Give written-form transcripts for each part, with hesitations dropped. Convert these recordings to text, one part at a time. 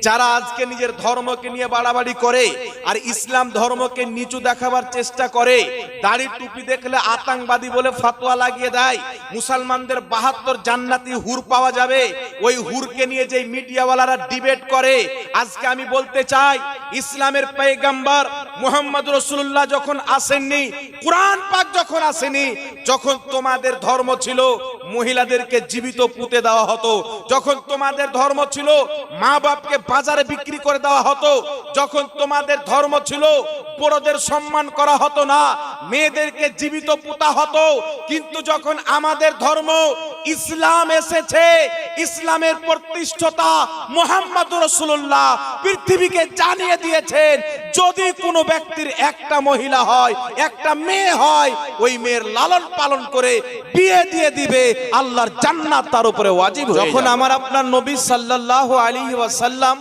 যারা আজকে নিজের ধর্মকে নিয়ে বাড়াবাড়ি করে আর ইসলাম ধর্মকে নিচু দেখাবার চেষ্টা করে, দাড়ি টুপি দেখলে আতঙ্কবাদী বলে ফতোয়া লাগিয়ে দেয়, মুসলমানদের 72 জান্নাতি হুর পাওয়া যাবে, ওই হুরকে নিয়ে যে মিডিয়াওয়ালারা ডিবেট করে, আজকে আমি বলতে চাই ইসলামের পয়গম্বর মুহাম্মদ রাসূলুল্লাহ যখন আসেননি, কুরআন পাক যখন আসেনি, যখন তোমাদের ধর্ম ছিল মহিলাদেরকে জীবিত পুঁতে দেওয়া হতো, যখন তোমাদের ধর্ম ছিল মা বাপকে বাজারে বিক্রি করে দেওয়া হতো, যখন তোমাদের ধর্ম ছিল বড়দের সম্মান করা হতো না, মেয়েদেরকে জীবিত পুঁতা হতো, কিন্তু যখন আমাদের ধর্ম ইসলাম এসেছে, ইসলামের প্রতিষ্ঠাতা মুহাম্মদ রাসূলুল্লাহ পৃথিবীকে জানিয়ে দিয়েছেন, যদি কোনো ব্যক্তির একটা মহিলা হয়, একটা মেয়ে হয়, ওই মেয়ের লালন পালন করে বিয়ে দিয়ে দিবে, আল্লাহর জান্নাত তার উপরে ওয়াজিব হয়ে যাবে। যখন আমার আপনার নবী সাল্লাল্লাহু আলাইহি ওয়াসাল্লাম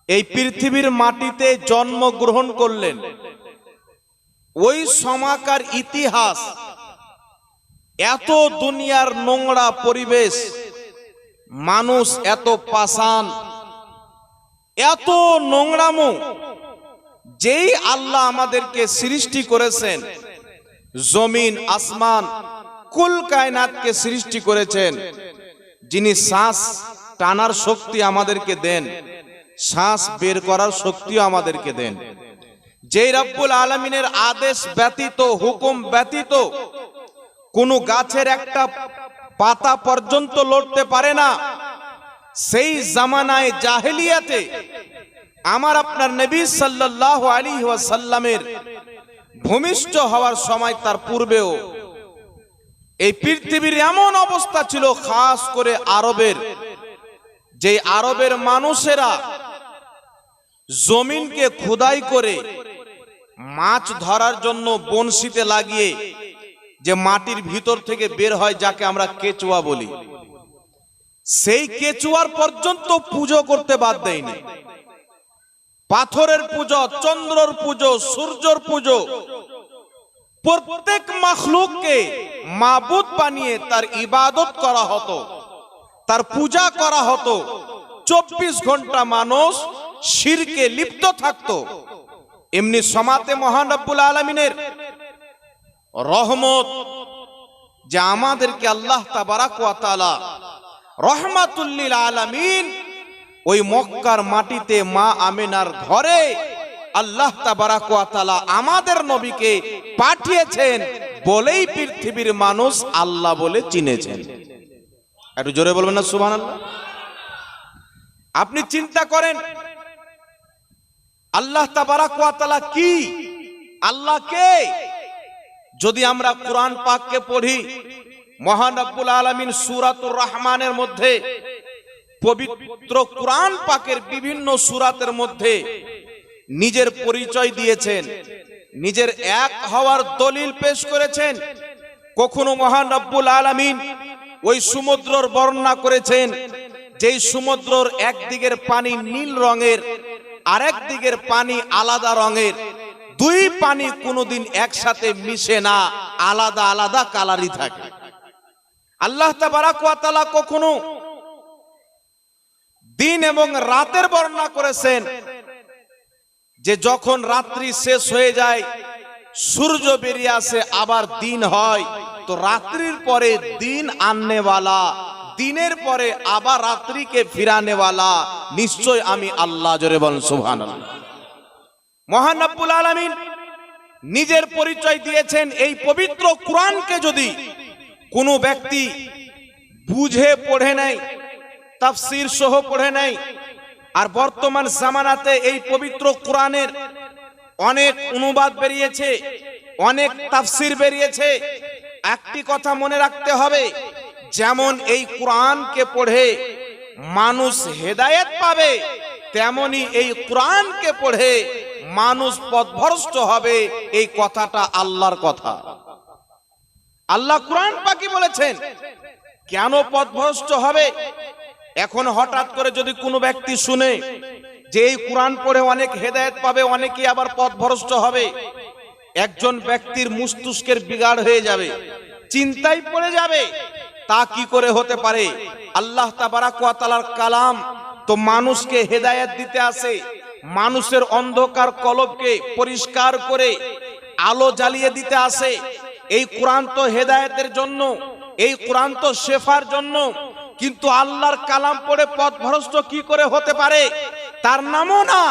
এই পৃথিবীর মাটিতে জন্মগ্রহণ করলেন, ওই সময়কার ইতিহাস, এত দুনিয়ার নোংরা পরিবেশ, মানুষ এত পাষাণ, এত নোংরামো, যেই আল্লাহ আমাদেরকে সৃষ্টি করেছেন, জমিন আসমান কুল কায়নাতকে সৃষ্টি করেছেন, যিনি শ্বাস টানার শক্তি আমাদেরকে দেন, শ্বাস বের করার শক্তিও আমাদেরকে দেন, যেই রব্বুল আলামিনের আদেশ ব্যতীত, হুকুম ব্যতীত কোন গাছের একটা পাতা পর্যন্ত লড়তে পারে না, সেই জামানায় জাহেলিয়াতে আমার আপনার নবী সাল্লাল্লাহু আলাইহি ওয়াসাল্লামের ভূমিষ্ঠ হওয়ার সময়, তার পূর্বেও এই পৃথিবীর এমন অবস্থা ছিল, খাস করে আরবের, যে আরবের মানুষেরা জমিনকে খোদাই করে মাছ ধরার জন্য বনশিতে লাগিয়ে যে মাটির ভিতর থেকে বের হয়, যাকে আমরা কেচুয়া বলি, সেই কেচুয়ার পর্যন্ত পুজো করতে বাদ দেয়নি। পাথরের পূজা, চন্দ্রর পুজো, সূর্যর পুজো, প্রত্যেক মাখলুককে মাবুদ বানিয়ে তার ইবাদত করা হতো, তার পূজা করা হতো। 24 ঘন্টা মানুষ শিরকে লিপ্ত থাকতো। এমনি সমাতে মহান রব্বুল আলামিনের রহমত, যে আমাদেরকে আল্লাহ তাবারাক ওয়া তাআলা রহমাতুল লিল আলামিন ওই মক্কার মাটিতে মা আমিনার ঘরে আল্লাহ তাবারাক ওয়া তাআলা আমাদের নবীকে পাঠিয়েছেন, বলেই পৃথিবীর মানুষ আল্লাহ বলে চিনেছেন। একটু জোরে বলবেন না সুবহানাল্লাহ? আপনি চিন্তা করেন আল্লাহ তাবারাক ওয়া তাআলা কি, আল্লাহ কে? যদি আমরা কোরআন পাককে পড়ি, মহান রব্বুল আলামিন সূরাতুর রহমানের মধ্যে, পবিত্র কোরআন পাকের বিভিন্ন সূরাতের মধ্যে নিজের পরিচয় দিয়েছেন, নিজের এক হওয়ার দলিল পেশ করেছেন। কখনো মহান রব্বুল আলামিন ওই সমুদ্রর বর্ণনা করেছেন, যেই সমুদ্রর একদিকের পানি নীল রঙের, আরেক দিকের পানি আলাদা রঙের, দুই পানি কোনোদিন একসাথে মিশে না, আলাদা আলাদা কালারই থাকে। আল্লাহ তাবারাক ওয়া তাআলা কখনো দিন এবং রাতের বর্ণনা করেছেন, যে যখন রাত্রি শেষ হয়ে যায়, সূর্য বেরিয়ে আসে, আবার দিন হয়, তো রাত্রির পরে দিন আননেওয়ালা, দিনের পরে আবার রাত্রিকে ফিরানেওয়ালা নিশ্চয় আমি আল্লাহ। জোরে বলেন সুবহানাল্লাহ। মহান রব্বুল আলামিন নিজের পরিচয় দিয়েছেন। এই পবিত্র কোরআনকে যদি কোনো ব্যক্তি বুঝে পড়ে নাই, তাফসীর সহ পড়ে নাই, আর বর্তমান জামানাতে এই পবিত্র কোরআনের অনেক অনুবাদ বেরিয়েছে, অনেক তাফসীর বেরিয়েছে, একটি কথা মনে রাখতে হবে, যেমন এই কোরআনকে পড়ে মানুষ হেদায়েত পাবে, তেমনি এই কোরআনকে পড়ে মানুষ পথভ্রষ্ট হবে। এই কথাটা আল্লাহর কথা। আল্লাহ কোরআন পাকি বলেছেন। কেন পথভ্রষ্ট হবে? এখন হঠাৎ করে যদি কোনো ব্যক্তি শুনে যে এই কোরআন পড়ে অনেক হেদায়েত পাবে, অনেকে আবার পথভ্রষ্ট হবে, একজন ব্যক্তির মস্তিষ্কের বিগাড় হয়ে যাবে, চিন্তায় পড়ে যাবে। তা কি করে হতে পারে? আল্লাহ তাবারাক ওয়া তাআলার কালাম তো মানুষকে হেদায়েত দিতে আসে, মানুষের অন্ধকার কলবকে পরিষ্কার করে আলো জ্বালিয়ে দিতে আসে। এই কোরআন তো হেদায়েতের জন্য, এই কোরআন তো শেফার জন্য। কিন্তু আল্লাহর কালাম পড়ে পথভ্রষ্ট কি করে হতে পারে, তার নামও না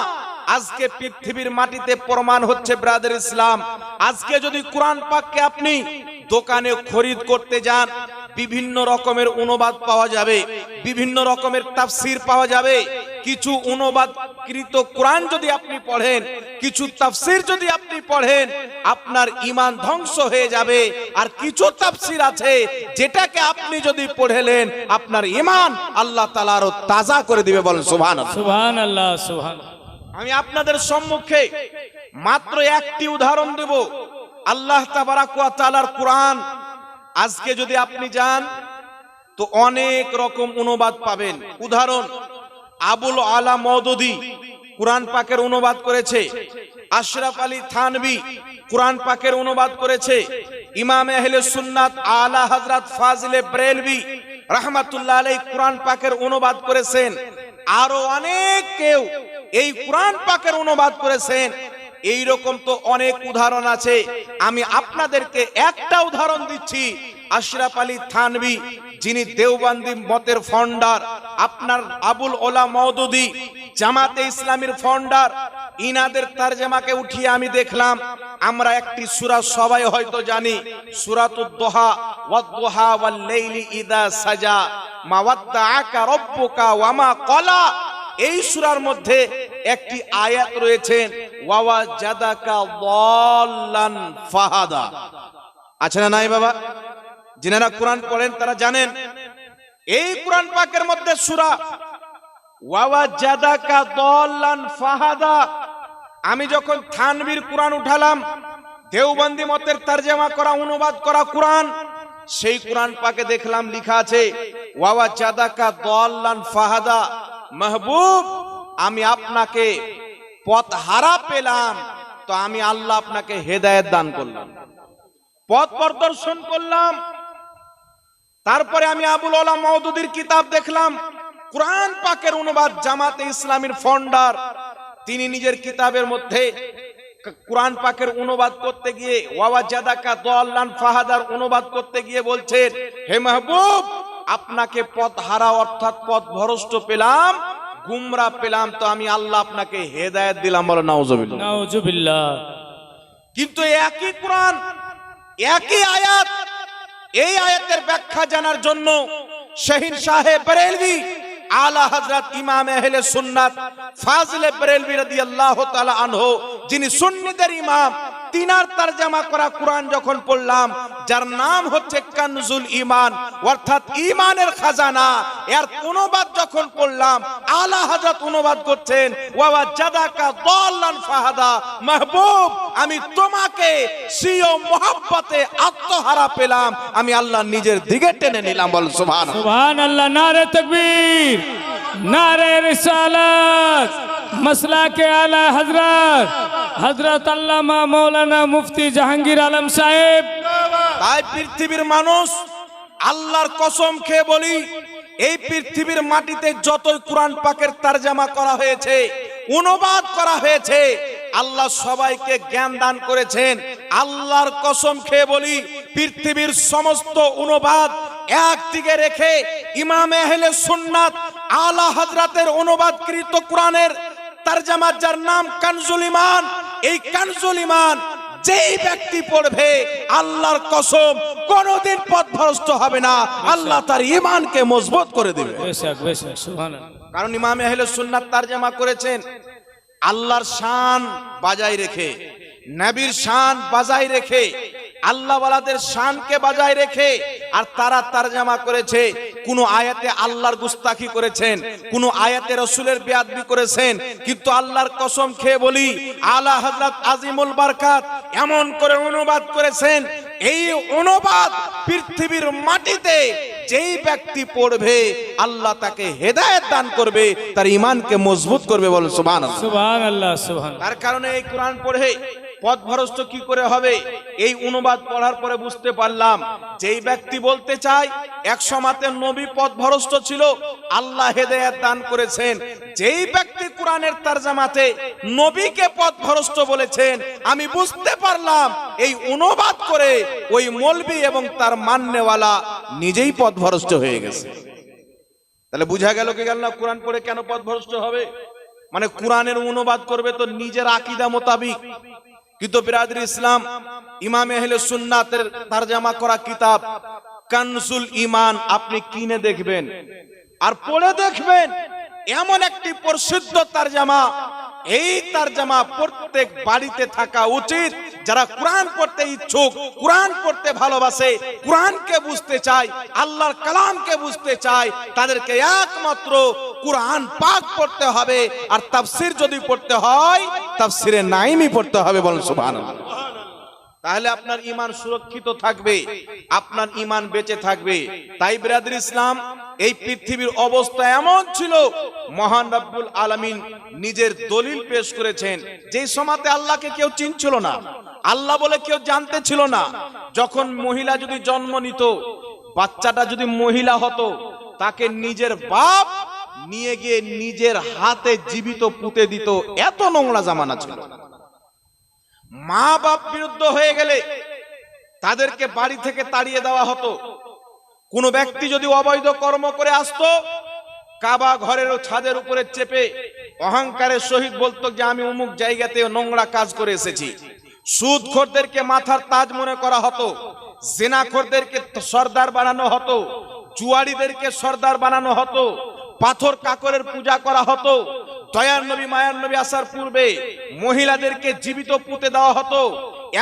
আজকে পৃথিবীর মাটিতে প্রমাণ হচ্ছে। ব্রাদার ইসলাম, আজকে যদি কোরআন পাককে আপনি দোকানে খরিদ করতে যান, বিভিন্ন রকমের অনুবাদ পাওয়া যাবে, বিভিন্ন রকমের তাফসীর পাওয়া যাবে। কিছু অনুবাদকৃত কোরআন যদি আপনি পড়েন, কিছু তাফসীর যদি আপনি পড়েন, আপনার ঈমান ধ্বংস হয়ে যাবে। আর কিছু তাফসীর আছে যেটাকে আপনি যদি পড়েলেন, আপনার ঈমান আল্লাহ তাআলা আরো তাজা করে দিবে। বলেন সুবহানাল্লাহ, সুবহানাল্লাহ, সুবহানাল্লাহ। আমি আপনাদের সম্মুখে মাত্র একটি উদাহরণ দেব। আল্লাহ তাবারাক ওয়া তাআলার কোরআন আজকে যদি আপনি যান তো অনেক রকম অনুবাদ পাবেন। উদাহরণ, আবুল আলা মওদুদী কোরআন পাকের অনুবাদ করেছে, আশরাফ আলী থানভী কোরআন পাকের অনুবাদ করেছে, ইমাম আহলে সুন্নাত আলা হযরত ফাজিলে বেরেলভী রাহমাতুল্লাহ আলাইহি কোরআন পাকের অনুবাদ করেছেন। আরো অনেক কেউ এই কোরআন পাকের অনুবাদ করেছেন। এই রকম তো অনেক উদাহরণ আছে। আমি আপনাদেরকে একটা উদাহরণ দিচ্ছি। আশরাফ আলী থানভী, যিনি দেওবন্দি মতের ফাউন্ডার, আপনার আবুল ওলা মওদুদী জামাতে ইসলামীর ফাউন্ডার, ইনাদের তারজমাকে উঠিয়ে আমি দেখলাম, আমরা একটি সূরা সবাই হয়তো জানি, সূরাতুদ দুহা, ওয়াদ-দুহা ওয়াল-লাইলি ইযা সাজা, মা ওয়াদ্দাআকা রাব্বুকা ওয়া মা ক্বালা। এই সূরার মধ্যে একটি আয়াত রয়েছে, ওয়া ওয়াজাদাকা দাল্লান ফাহাদা। আছে না নাই বাবা? যিনারা কোরআন পড়েন তারা জানেন, এই কোরআন পাকের মধ্যে সূরা ওয়া ওয়াজাদাকা দাল্লান ফাহাদা। আমি যখন থানভীর কোরআন উঠালাম, দেওবন্দি মতের তরজমা করা অনুবাদ করা কোরআন, সেই কোরআন পাকে দেখলাম লেখা আছে ওয়া ওয়াজাদাকা দাল্লান ফাহাদা। মাহবুব, আমি আপনাকে পথ হারা পেলাম, তো আমি আল্লাহ আপনাকে হেদায়েত দান করলাম, পথ প্রদর্শন করলাম। তারপরে আমি আবুল ওলা মওদুদীর কিতাব দেখলাম, কোরআন পাকের অনুবাদ, জামাতে ইসলামীর ফাউন্ডার, তিনি নিজের কিতাবের মধ্যে কোরআন পাকের অনুবাদ করতে গিয়ে ওয়া ওয়াজাদাকা দাল্লান ফাহাদার অনুবাদ করতে গিয়ে বলছেন, হে মাহবুব, আপনাকে পথ হারা অর্থাৎ পথ ভ্রষ্ট পেলাম, গুমরা পেলাম, তো আমি আল্লাহ আপনাকে হেদায়েত দিলাম। বলো নাউজুবিল্লাহ, নাউজুবিল্লাহ। কিন্তু একই কোরআন, একই আয়াত, এই আয়াতের ব্যাখ্যা জানার জন্য শাহীন সাহেব বেরেলভী আলা হযরত ইমাম আহলে সুন্নাত ফাজিলে বেরেলভী রাদিয়াল্লাহু তাআলা আনহু, যিনি সুন্নিদের ইমাম, তিনার তরজমা করা কোরআন যখন পড়লাম, যার নাম হচ্ছে কানজুল ঈমান অর্থাৎ ঈমানের খাজানা, এর অনুবাদ যখন পড়লাম, আলা হযরত অনুবাদ করছেন ওয়া ওয়াজাদাকা দাল্লান ফাহাদা। মাহবুব, আমি তোমাকে স্বীয় মহব্বতে আত্মহারা পেলাম, আমি আল্লাহ নিজের দিকে টেনে নিলাম। বল সুবহানাল্লাহ, সুবহানাল্লাহ। নারে তাকবীর, নারে রিসালাত, মাসলাকে আলা হযরত হযরত আল্লামা মাওলানা মুফতি জাহাঙ্গীর আলম সাহেব। তাই পৃথিবীর মানুষ, আল্লাহর কসম খেয়ে বলি, এই পৃথিবীর মাটিতে যতই কোরআন পাকের তরজমা করা হয়েছে, অনুবাদ করা হয়েছে, আল্লাহ সবাইকে জ্ঞান দান করেছেন। আল্লাহর কসম খেয়ে বলি, পৃথিবীর সমস্ত অনুবাদ একদিকে রেখে ইমাম আহলে সুন্নাত আলা হযরতের অনুবাদকৃত কোরআনের তরজমা, যার নাম কানজুল ঈমান, এই কানজুল ঈমান যেই ব্যক্তি পড়বে, আল্লাহর কসম কোনদিন পথভ্রষ্ট হবে না, আল্লাহ তার ঈমানকে মজবুত করে দেবে। বেশক বেশক, সুবহানাল্লাহ। কারণ ইমাম আহলে সুন্নাত তরজমা করেছেন আল্লাহর শান বাজায় রেখে, নবীর শান বাজায় রেখে, আল্লাহ ওয়ালাদের শানকে বাজায় রেখে। আর তারা তরজমা করেছে, কোন আয়াতে আল্লাহর গুস্তাখি করেছেন, কোন আয়াতে রাসূলের বেয়াদবি করেছেন। কিন্তু আল্লাহর কসম খেয়ে বলি, আলা হযরত আজিমুল বারকাত এমন করে অনুবাদ করেছেন, এই অনুবাদ পৃথিবীর মাটিতে যেই ব্যক্তি পড়বে, আল্লাহ তাকে হেদায়েত দান করবে, তার ঈমানকে মজবুত করবে। বলেন সুবহানাল্লাহ, সুবহানাল্লাহ, সুবহানাল্লাহ। তার কারণে এই কোরআন পড়ে পথভ্রষ্ট কি করে হবে? এই অনুবাদ পড়ার পরে বুঝতে পারলাম, যেই ব্যক্তি বলতে চায় 100 মাতের নবী পথভ্রষ্ট ছিল, আল্লাহ হেদায়েত দান করেছেন, যেই ব্যক্তি কোরআনের তরজমাতে নবীকে পথভ্রষ্ট বলেছেন, আমি বুঝতে পারলাম এই অনুবাদ করে ওই মৌলবি এবং তার মাননেওয়ালা নিজেই পথভ্রষ্ট হয়ে গেছে। তাহলে বুঝা গেল কি গেল না কোরআন পড়ে কেন পথভ্রষ্ট হবে? মানে কোরআনের অনুবাদ করবে তো নিজের আকীদা মোতাবিক। কিন্তু বিরাদরি ইসলাম, ইমাম আহলে সুন্নাতের তরজমা করা কিতাব কানজুল ঈমান আপনি কিনে দেখবেন আর পড়ে দেখবেন, এমন একটি প্রসিদ্ধ তরজমা, এই তরজমা প্রত্যেক বাড়িতে থাকা উচিত। যারা কোরআন পড়তে ইচ্ছুক, কোরআন পড়তে ভালোবাসে, কোরআনকে বুঝতে চায়, আল্লাহর কালামকে বুঝতে চায়, তাদেরকে একমাত্র কোরআন পাক পড়তে হবে। আর তাফসীর যদি পড়তে হয়, তাফসীরে নাইমি পড়তে হবে। বলেন সুবহানাল্লাহ। তাহলে আপনার ঈমান সুরক্ষিত থাকবে, আপনার ঈমান বেঁচে থাকবে। তাই বিরাদরি ইসলাম, এই পৃথিবীর অবস্থা এমন ছিল, মহান রব্বুল আলামিন নিজের দলিল পেশ করেছেন। যেই সময়তে আল্লাহকে কেউ চিনছিল না, আল্লাহ বলে কেউ জানতে ছিল না, যখন মহিলা যদি জন্ম নিত, বাচ্চাটা যদি মহিলা হতো, তাকে নিজের বাপ নিয়ে গিয়ে নিজের হাতে জীবিত পুঁতে দিত। এত নোংরা জামানা ছিল। মা বাপ বিরুদ্ধ হয়ে গেলে তাদেরকে বাড়ি থেকে তাড়িয়ে দেওয়া হতো। কোন ব্যক্তি যদি অবৈধ কর্ম করে আসতো, কাবা ঘরের ছাদের উপরে চেপে অহংকারের সহিত বলতো যে আমি অমুক জায়গাতে নোংরা কাজ করে এসেছি। সুদখোরদেরকে মাথার তাজ মনে করা হতো, জিনাখোরদেরকে সর্দার বানানো হতো, জুয়ারিদেরকে সর্দার বানানো হতো, পাথর কাকরের পূজা করা হতো। দয়ার নবী মায়ার নবী আসার পূর্বে মহিলাদেরকে জীবিত পুঁতে দেওয়া হতো।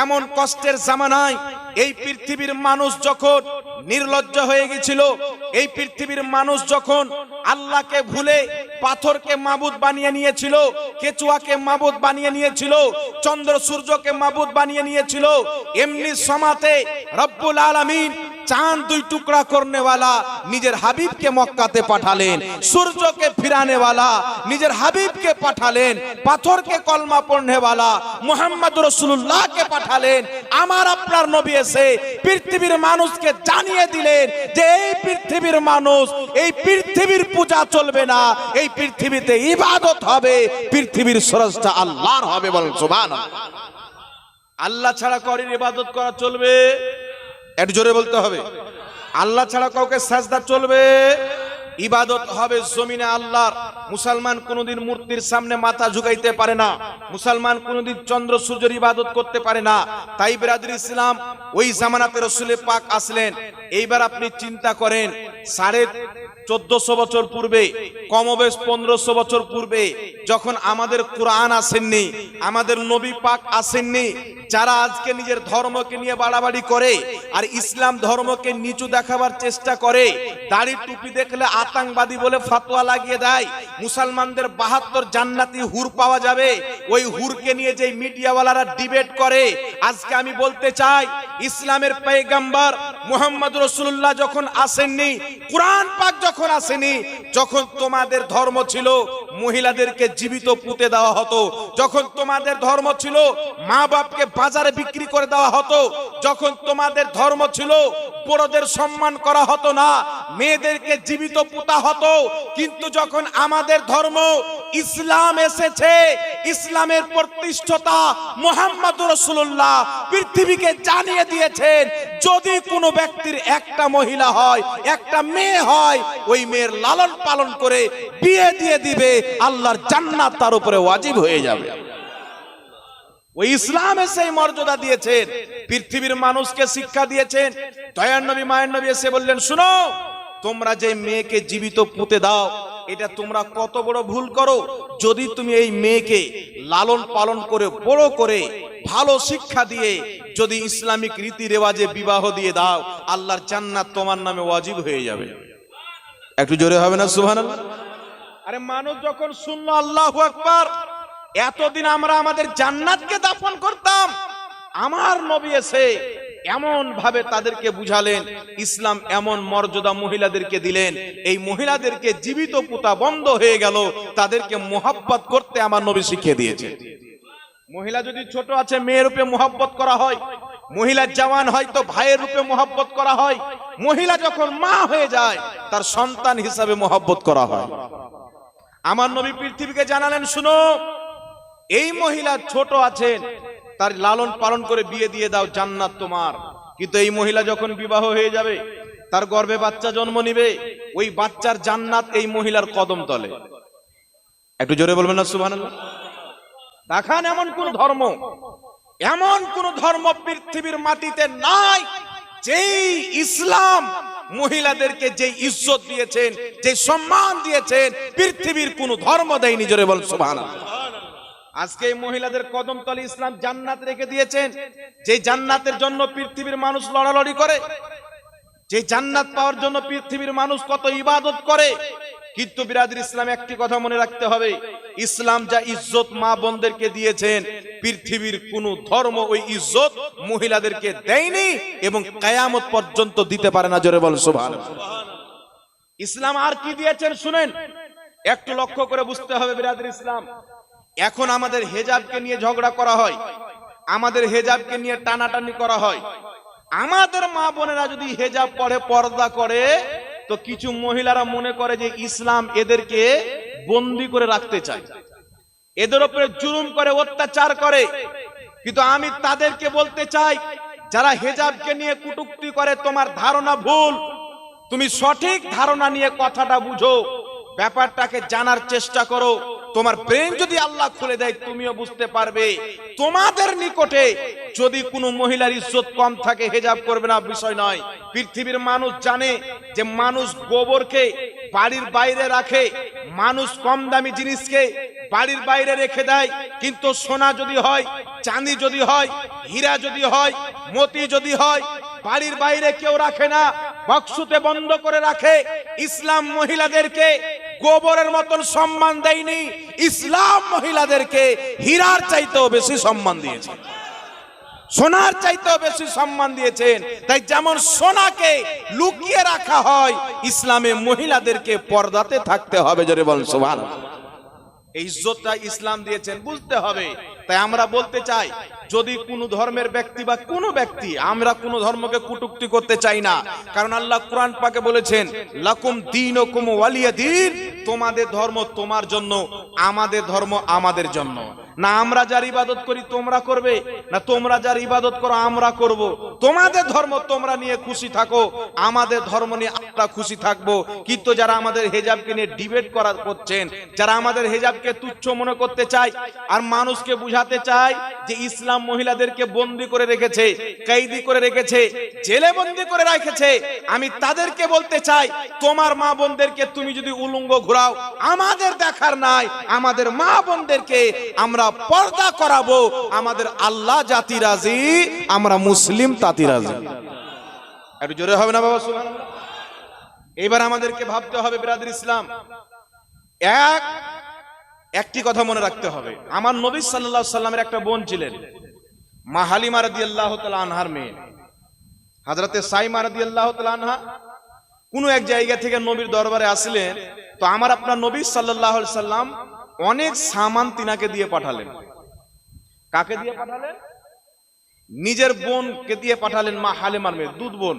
এমন কষ্টের জামানায় এই পৃথিবীর মানুষ যখন নির্লজ্জ হয়ে গেছিল, এই পৃথিবীর মানুষ যখন আল্লাহকে ভুলে পাথরকে মাবুদ বানিয়ে নিয়েছিল, কেচুয়াকে মাবুদ বানিয়ে নিয়েছিল, চন্দ্র সূর্যকে মাবুদ বানিয়ে নিয়েছিল, এমনি সমাতে রব্বুল আলামিন চাঁদ দুই টুকরা করনেওয়ালা নিজের হাবিবকে মক্কাতে পাঠালেন, সূর্যকে ফিরানেওয়ালা নিজের হাবিবকে পাঠালেন, পাথরকে কলমা পড়নেওয়ালা মুহাম্মদ রাসূলুল্লাহকে পাঠালেন। আমার আপনার নবী এসে পৃথিবীর মানুষকে জানিয়ে দিলেন যে এই পৃথিবীর মানুষ, এই পৃথিবীর পূজা চলবে না, এই পৃথিবীতে ইবাদত হবে, পৃথিবীর স্রষ্টা আল্লাহর হবে। বলেন সুবহানাল্লাহ। আল্লাহ ছাড়া কারোর ইবাদত করা চলবে? একটু জোরে বলতে হবে। আল্লাহ ছাড়া কাউকে সাজদা চলবে? ইবাদত হবে জমিনে আল্লাহর। মুসলমান কোনদিন মূর্তির সামনে মাথা ঝুঁকাইতে পারে না, মুসলমান কোনদিন চন্দ্র সূর্যের ইবাদত করতে পারে না। তাই বিরাদরি ইসলাম, ওই জামানাতে রাসূল পাক আসলেন। এইবার আপনি চিন্তা করেন, 1450 বছর পূর্বে, কমবেশ 1500 বছর পূর্বে, যখন আমাদের কোরআন আসেননি, আমাদের নবী পাক আসেননি, যারা আজকে নিজের ধর্মকে নিয়ে বাড়াবাড়ি করে আর ইসলাম ধর্মকে নিচু দেখাবার চেষ্টা করে, দাড়ি টুপি দেখলে আতঙ্কবাদী বলে ফতোয়া লাগিয়ে দেয়, মুসলমানদের 72 জান্নাতি হুর পাওয়া যাবে, ওই হুরকে নিয়ে যে মিডিয়াওয়ালারা ডিবেট করে। আজকে আমি বলতে চাই, ইসলামের পয়গম্বর মুহাম্মদ রাসূলুল্লাহ যখন আসেননি, কোরআন পাক যখন আসেনি, যখন তোমাদের ধর্ম ছিল মহিলাদেরকে জীবিত পুঁতে দেওয়া হতো, যখন তোমাদের ধর্ম ছিল মা বাপকে বাজারে বিক্রি করে দেওয়া হতো, যখন তোমাদের ধর্ম ছিল বড়দের সম্মান করা হতো না, মেয়েদেরকে জীবিত পুঁতা হতো। কিন্তু যখন আমাদের ধর্ম ইসলাম এসেছে, ইসলামের প্রতিষ্ঠাতা মুহাম্মদ রাসূলুল্লাহ পৃথিবীকে জানিয়ে দিয়েছেন, যদি কোনো ব্যক্তির একটা মহিলা হয়, একটা মেয়ে হয়, ওই মেয়ের লালন পালন করে বিয়ে দিয়ে দিবে, আল্লাহর জান্নাত তার উপরে ওয়াজিব হয়ে যাবে। ওই ইসলামে সেই মর্যাদা দিয়েছেন, পৃথিবীর মানুষকে শিক্ষা দিয়েছেন। দয়ার নবী মায়ের নবী এসে বললেন, শুনো, তোমরা যে মেয়েকে জীবিত পুঁতে দাও, এটা তোমরা কত বড় ভুল করো। যদি তুমি এই মেয়েকে লালন পালন করে বড় করে ভালো শিক্ষা দিয়ে যদি ইসলামিক রীতি রেওয়াজে বিবাহ দিয়ে দাও, আল্লাহর জান্নাত তোমার নামে ওয়াজিব হয়ে যাবে। একটু জোরে হবে না সুবহানাল্লাহ? আরে মানুষ যখন শুনলো আল্লাহু আকবার, এতদিন আমরা আমাদের জান্নাতকে দাফন করতাম, আমার নবী এসে এমন ভাবে তাদেরকে বুঝালেন, ইসলাম এমন মর্যাদা মহিলাদেরকে দিলেন, এই মহিলাদেরকে জীবিত পুঁতা বন্ধ হয়ে গেল, তাদেরকে মোহাব্বত করতে আমার নবী শিখিয়ে দিয়েছে। মহিলা যদি ছোট আছে মেয়ের রূপে মোহাব্বত করা হয়, মহিলা জওয়ান হয় তো ভাইয়ের রূপে মোহাব্বত করা হয়, মহিলা যখন মা হয়ে যায় তার সন্তান হিসাবে মোহাব্বত করা হয়। আমার নবী পৃথিবীকে জানালেন, শুনো, এই মহিলা ছোট আছেন, তার লালন পালন করে বিয়ে দিয়ে দাও, জান্নাত তোমার। কিন্তু এই মহিলা যখন বিবাহ হয়ে যাবে, তার গর্ভে বাচ্চা জন্ম নিবে, ওই বাচ্চার জান্নাত এই মহিলার কদম তলে। একটু জোরে বলবেন না সুবহানাল্লাহ। দেখান এমন কোন ধর্ম পৃথিবীর মাটিতে নাই যেই ইসলাম মহিলাদেরকে যে ইজ্জত দিয়েছেন, যে সম্মান দিয়েছেন, পৃথিবীর কোন ধর্ম দেয়নি। জোরে বল সুবহানাল্লাহ। আজকে এই মহিলাদের কদম তলে ইসলাম জান্নাত রেখে দিয়েছেন, যে জান্নাতের জন্য পৃথিবীর মানুষ লড়ালড়ি করে, যে জান্নাত পাওয়ার জন্য পৃথিবীর মানুষ কত ইবাদত করে। কিন্তু বিরাদর ইসলাম একটি কথা মনে রাখতে হবে, ইসলাম যা ইজ্জত মা বোনদেরকে দিয়েছেন, পৃথিবীর কোন ধর্ম ওই ইজ্জত মহিলাদেরকে দেয়নি এবং কিয়ামত পর্যন্ত দিতে পারে না। জোরে বল সুবহানাল্লাহ। ইসলাম আর কি দিয়েছেন শুনেন, একটু লক্ষ্য করে বুঝতে হবে বিরাদর ইসলাম। এখন আমাদের হেজাবকে নিয়ে ঝগড়া করা হয়, আমাদের হেজাবকে নিয়ে টানাটানি করা হয়। আমাদের মা বোনেরা যদি হেজাব পরে, পর্দা করে, তো কিছু মহিলারা মনে করে যে ইসলাম এদেরকে বন্দী করে রাখতে চায়, এদের উপরে জুলুম করে, অত্যাচার করে। কিন্তু আমি তাদেরকে বলতে চাই, যারা হেজাবকে নিয়ে কটূক্তি করে, তোমার ধারণা ভুল। তুমি সঠিক ধারণা নিয়ে কথাটা বুঝো, ব্যাপারটাকে জানার চেষ্টা করো। তোমার ব্রেন যদি আল্লাহ খুলে দেয়, তুমিও বুঝতে পারবে। তোমাদের নিকটে যদি কোনো মহিলার ইজ্জত কম থাকে, হেজাব করবে না বিষয় নয়। পৃথিবীর মানুষ জানে যে মানুষ গোবরকে বাড়ির বাইরে রাখে, মানুষ কম দামি জিনিসকে বাড়ির বাইরে রেখে দেয়। কিন্তু সোনা যদি হয়, চাঁদি যদি হয়, হীরা যদি হয়, মতি যদি হয়, বাড়ির বাইরে কেউ রাখে না, বাক্সতে বন্ধ করে রাখে। ইসলাম মহিলাদেরকে গোবরের মতন সম্মান দেয়নি, ইসলাম মহিলাদেরকে হীরার চাইতেও বেশি সম্মান দিয়েছে, সোনার চাইতেও বেশি সম্মান দিয়েছেন। তাই যেমন সোনাকে লুকিয়ে রাখা হয়, ইসলামে মহিলাদেরকে পর্দাতে থাকতে হবে। জোরে বল সুবহানাল্লাহ। এই ইজ্জতটা ইসলাম দিয়েছেন, বুঝতে হবে। তাই আমরা বলতে চাই, যদি কোন ধর্মের ব্যক্তি বা কোন ব্যক্তি, আমরা কোন ধর্মকে কটূক্তি করতে চাই না, কারণ আল্লাহ কোরআন পাকে বলেছেন, লাকুম দীনুকুম ওয়ালিয়া দীন, তোমাদের ধর্ম তোমার জন্য, আমাদের ধর্ম আমাদের জন্য। না আমরা যার ইবাদত করি তোমরা করবে, না তোমরা যার ইবাদত করো আমরা করব। তোমাদের ধর্ম তোমরা নিয়ে খুশি থাকো, আমাদের ধর্ম নিয়ে আমরা খুশি থাকবো। কিন্তু যারা আমাদের হেজাবকে নিয়ে ডিবেট করছেন, যারা আমাদের হেজাবকে তুচ্ছ মনে করতে চায় আর মানুষকে বুঝাতে চায় যে ইসলাম মহিলাদেরকে বন্দি করে রেখেছে, কয়েদি করে রেখেছে, জেলে বন্দি করে রেখেছে, আমি তাদেরকে বলতে চাই, তোমার মা বোনদেরকে তুমি যদি উলঙ্গ ঘোরাও, আমাদের দেখার নাই। আমাদের মা বোনদেরকে আমরা পর্দা করাবো, আমাদের আল্লাহ জাতি রাজি, আমরা মুসলিম তাতি রাজি। একটু জোরে হবে না বাবা সুবহানাল্লাহ। এবার আমাদেরকে ভাবতে হবে বিরাদর ইসলাম, একটি কথা মনে রাখতে হবে। আমার নবী সাল্লাল্লাহু আলাইহি সাল্লামের একটা বোন ছিলেন, মা হালিমা রাদিয়াল্লাহু তাআলা আনহার মেয়ে, হযরতে সাইমা রাদিয়াল্লাহু তাআলা আনহা কোন এক জায়গা থেকে নবীর দরবারে আসলেন। তো আমার আপনার নবী সাল্লাল্লাহু আলাইহি সাল্লাম অনেক সামান তিনাকে দিয়ে পাঠালেন। কাকে দিয়ে পাঠালেন? নিজের বোনকে দিয়ে পাঠালেন, মা হালিমার মেয়ে, দুধ বোন।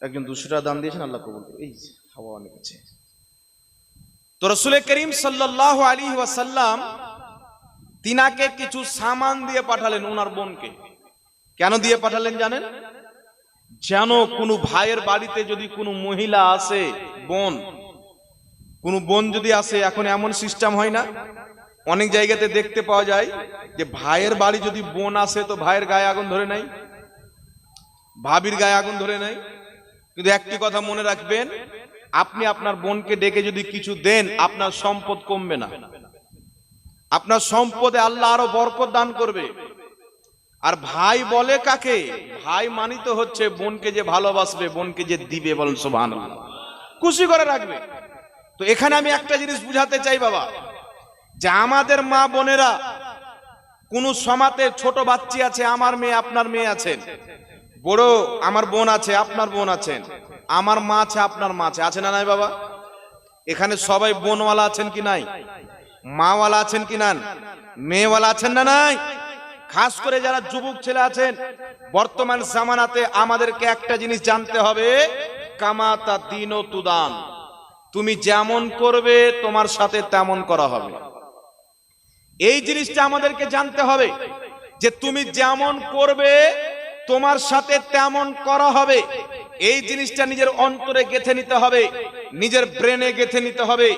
একজন 200 টাকা দান দিয়েছেন, আল্লাহ কবুল করুন। এই হাওয়া অনেক আছে। তো রাসূল করিম সাল্লাল্লাহু আলাইহি ওয়াসাল্লাম তিনাকে কিছু সামান দিয়ে পাঠালেন ওনার বোনকে। কেন দিয়ে পাঠালেন জানেন? যেন কোনো ভাইয়ের বাড়িতে যদি কোনো মহিলা আসে, কোন বোন যদি আসে, এখন এমন সিস্টেম হয় না, অনেক জায়গাতে দেখতে পাওয়া যায় যে ভাইয়ের বাড়ি যদি বোন আসে তো ভাইয়ের গায়ে আগুন ধরে নাই, ভাবির গায়ে আগুন ধরে নাই। কিন্তু একটি কথা মনে রাখবেন, আপনি আপনার বোনকে ডেকে যদি কিছু দেন, আপনার সম্পদ কমবে না, আপনার সম্পদে আল্লাহ আরো বরকত দান করবে। আর ভাই বলে কাকে? ভাই মানিত হচ্ছে বোনকে যে ভালোবাসবে, বোনকে যে দিবে, বলেন সুবহানাল্লাহ, খুশি করে রাখবে। তো এখানে আমি একটা জিনিস বুঝাতে চাই বাবা, যে আমাদের মা বোনেরা কোন সমাজে ছোট বাচ্চা আছে, আমার মেয়ে আপনার মেয়ে আছেন, বড় আমার বোন আছে আপনার বোন আছেন, আমার মা আছে আপনার মা আছে না নাই বাবা? এখানে সবাই বোনওয়ালা আছেন কি নাই? মাওয়ালা আছেন কি না? মেয়েওয়ালা আছেন না নাই? খাস করে যারা যুবক ছেলে আছেন, বর্তমান জামানাতে আমাদেরকে একটা জিনিস জানতে হবে, কামাতা দিন ও তুদান, তুমি যেমন করবে তোমার সাথে তেমন করা হবে। এই জিনিসটা আমাদেরকে জানতে হবে যে তুমি যেমন করবে তোমার সাথে তেমন করা হবে। এই জিনিসটা নিজের অন্তরে গেঁথে নিতে হবে, নিজের ব্রেনে গেঁথে নিতে হবে।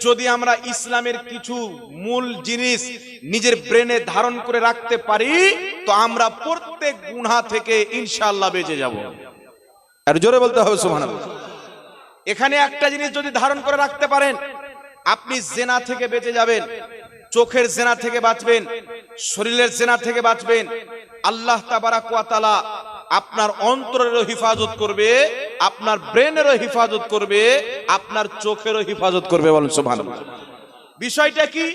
যদি আমরা ইসলামের কিছু মূল জিনিস নিজের ব্রেনে ধারণ করে রাখতে পারি, তো আমরা প্রত্যেক গুনাহ থেকে ইনশাআল্লাহ বেঁচে যাব। আর জোরে বলতে হবে সুবহানাল্লাহ। এখানে একটা জিনিস যদি ধারণ করে রাখতে পারেন, আপনি জেনা থেকে বেঁচে যাবেন, চোখের জেনা থেকে বাঁচবেন, শরীরের জেনা থেকে বাঁচবেন। আল্লাহ তাবারাক ওয়া তাআলা আপনার অন্তরেরও হিফাজত করবে, আপনার ব্রেনেরও হিফাজত করবে, আপনার চোখেরও হিফাজত করবে। বলুন সুবহানাল্লাহ। বিষয়টা কি?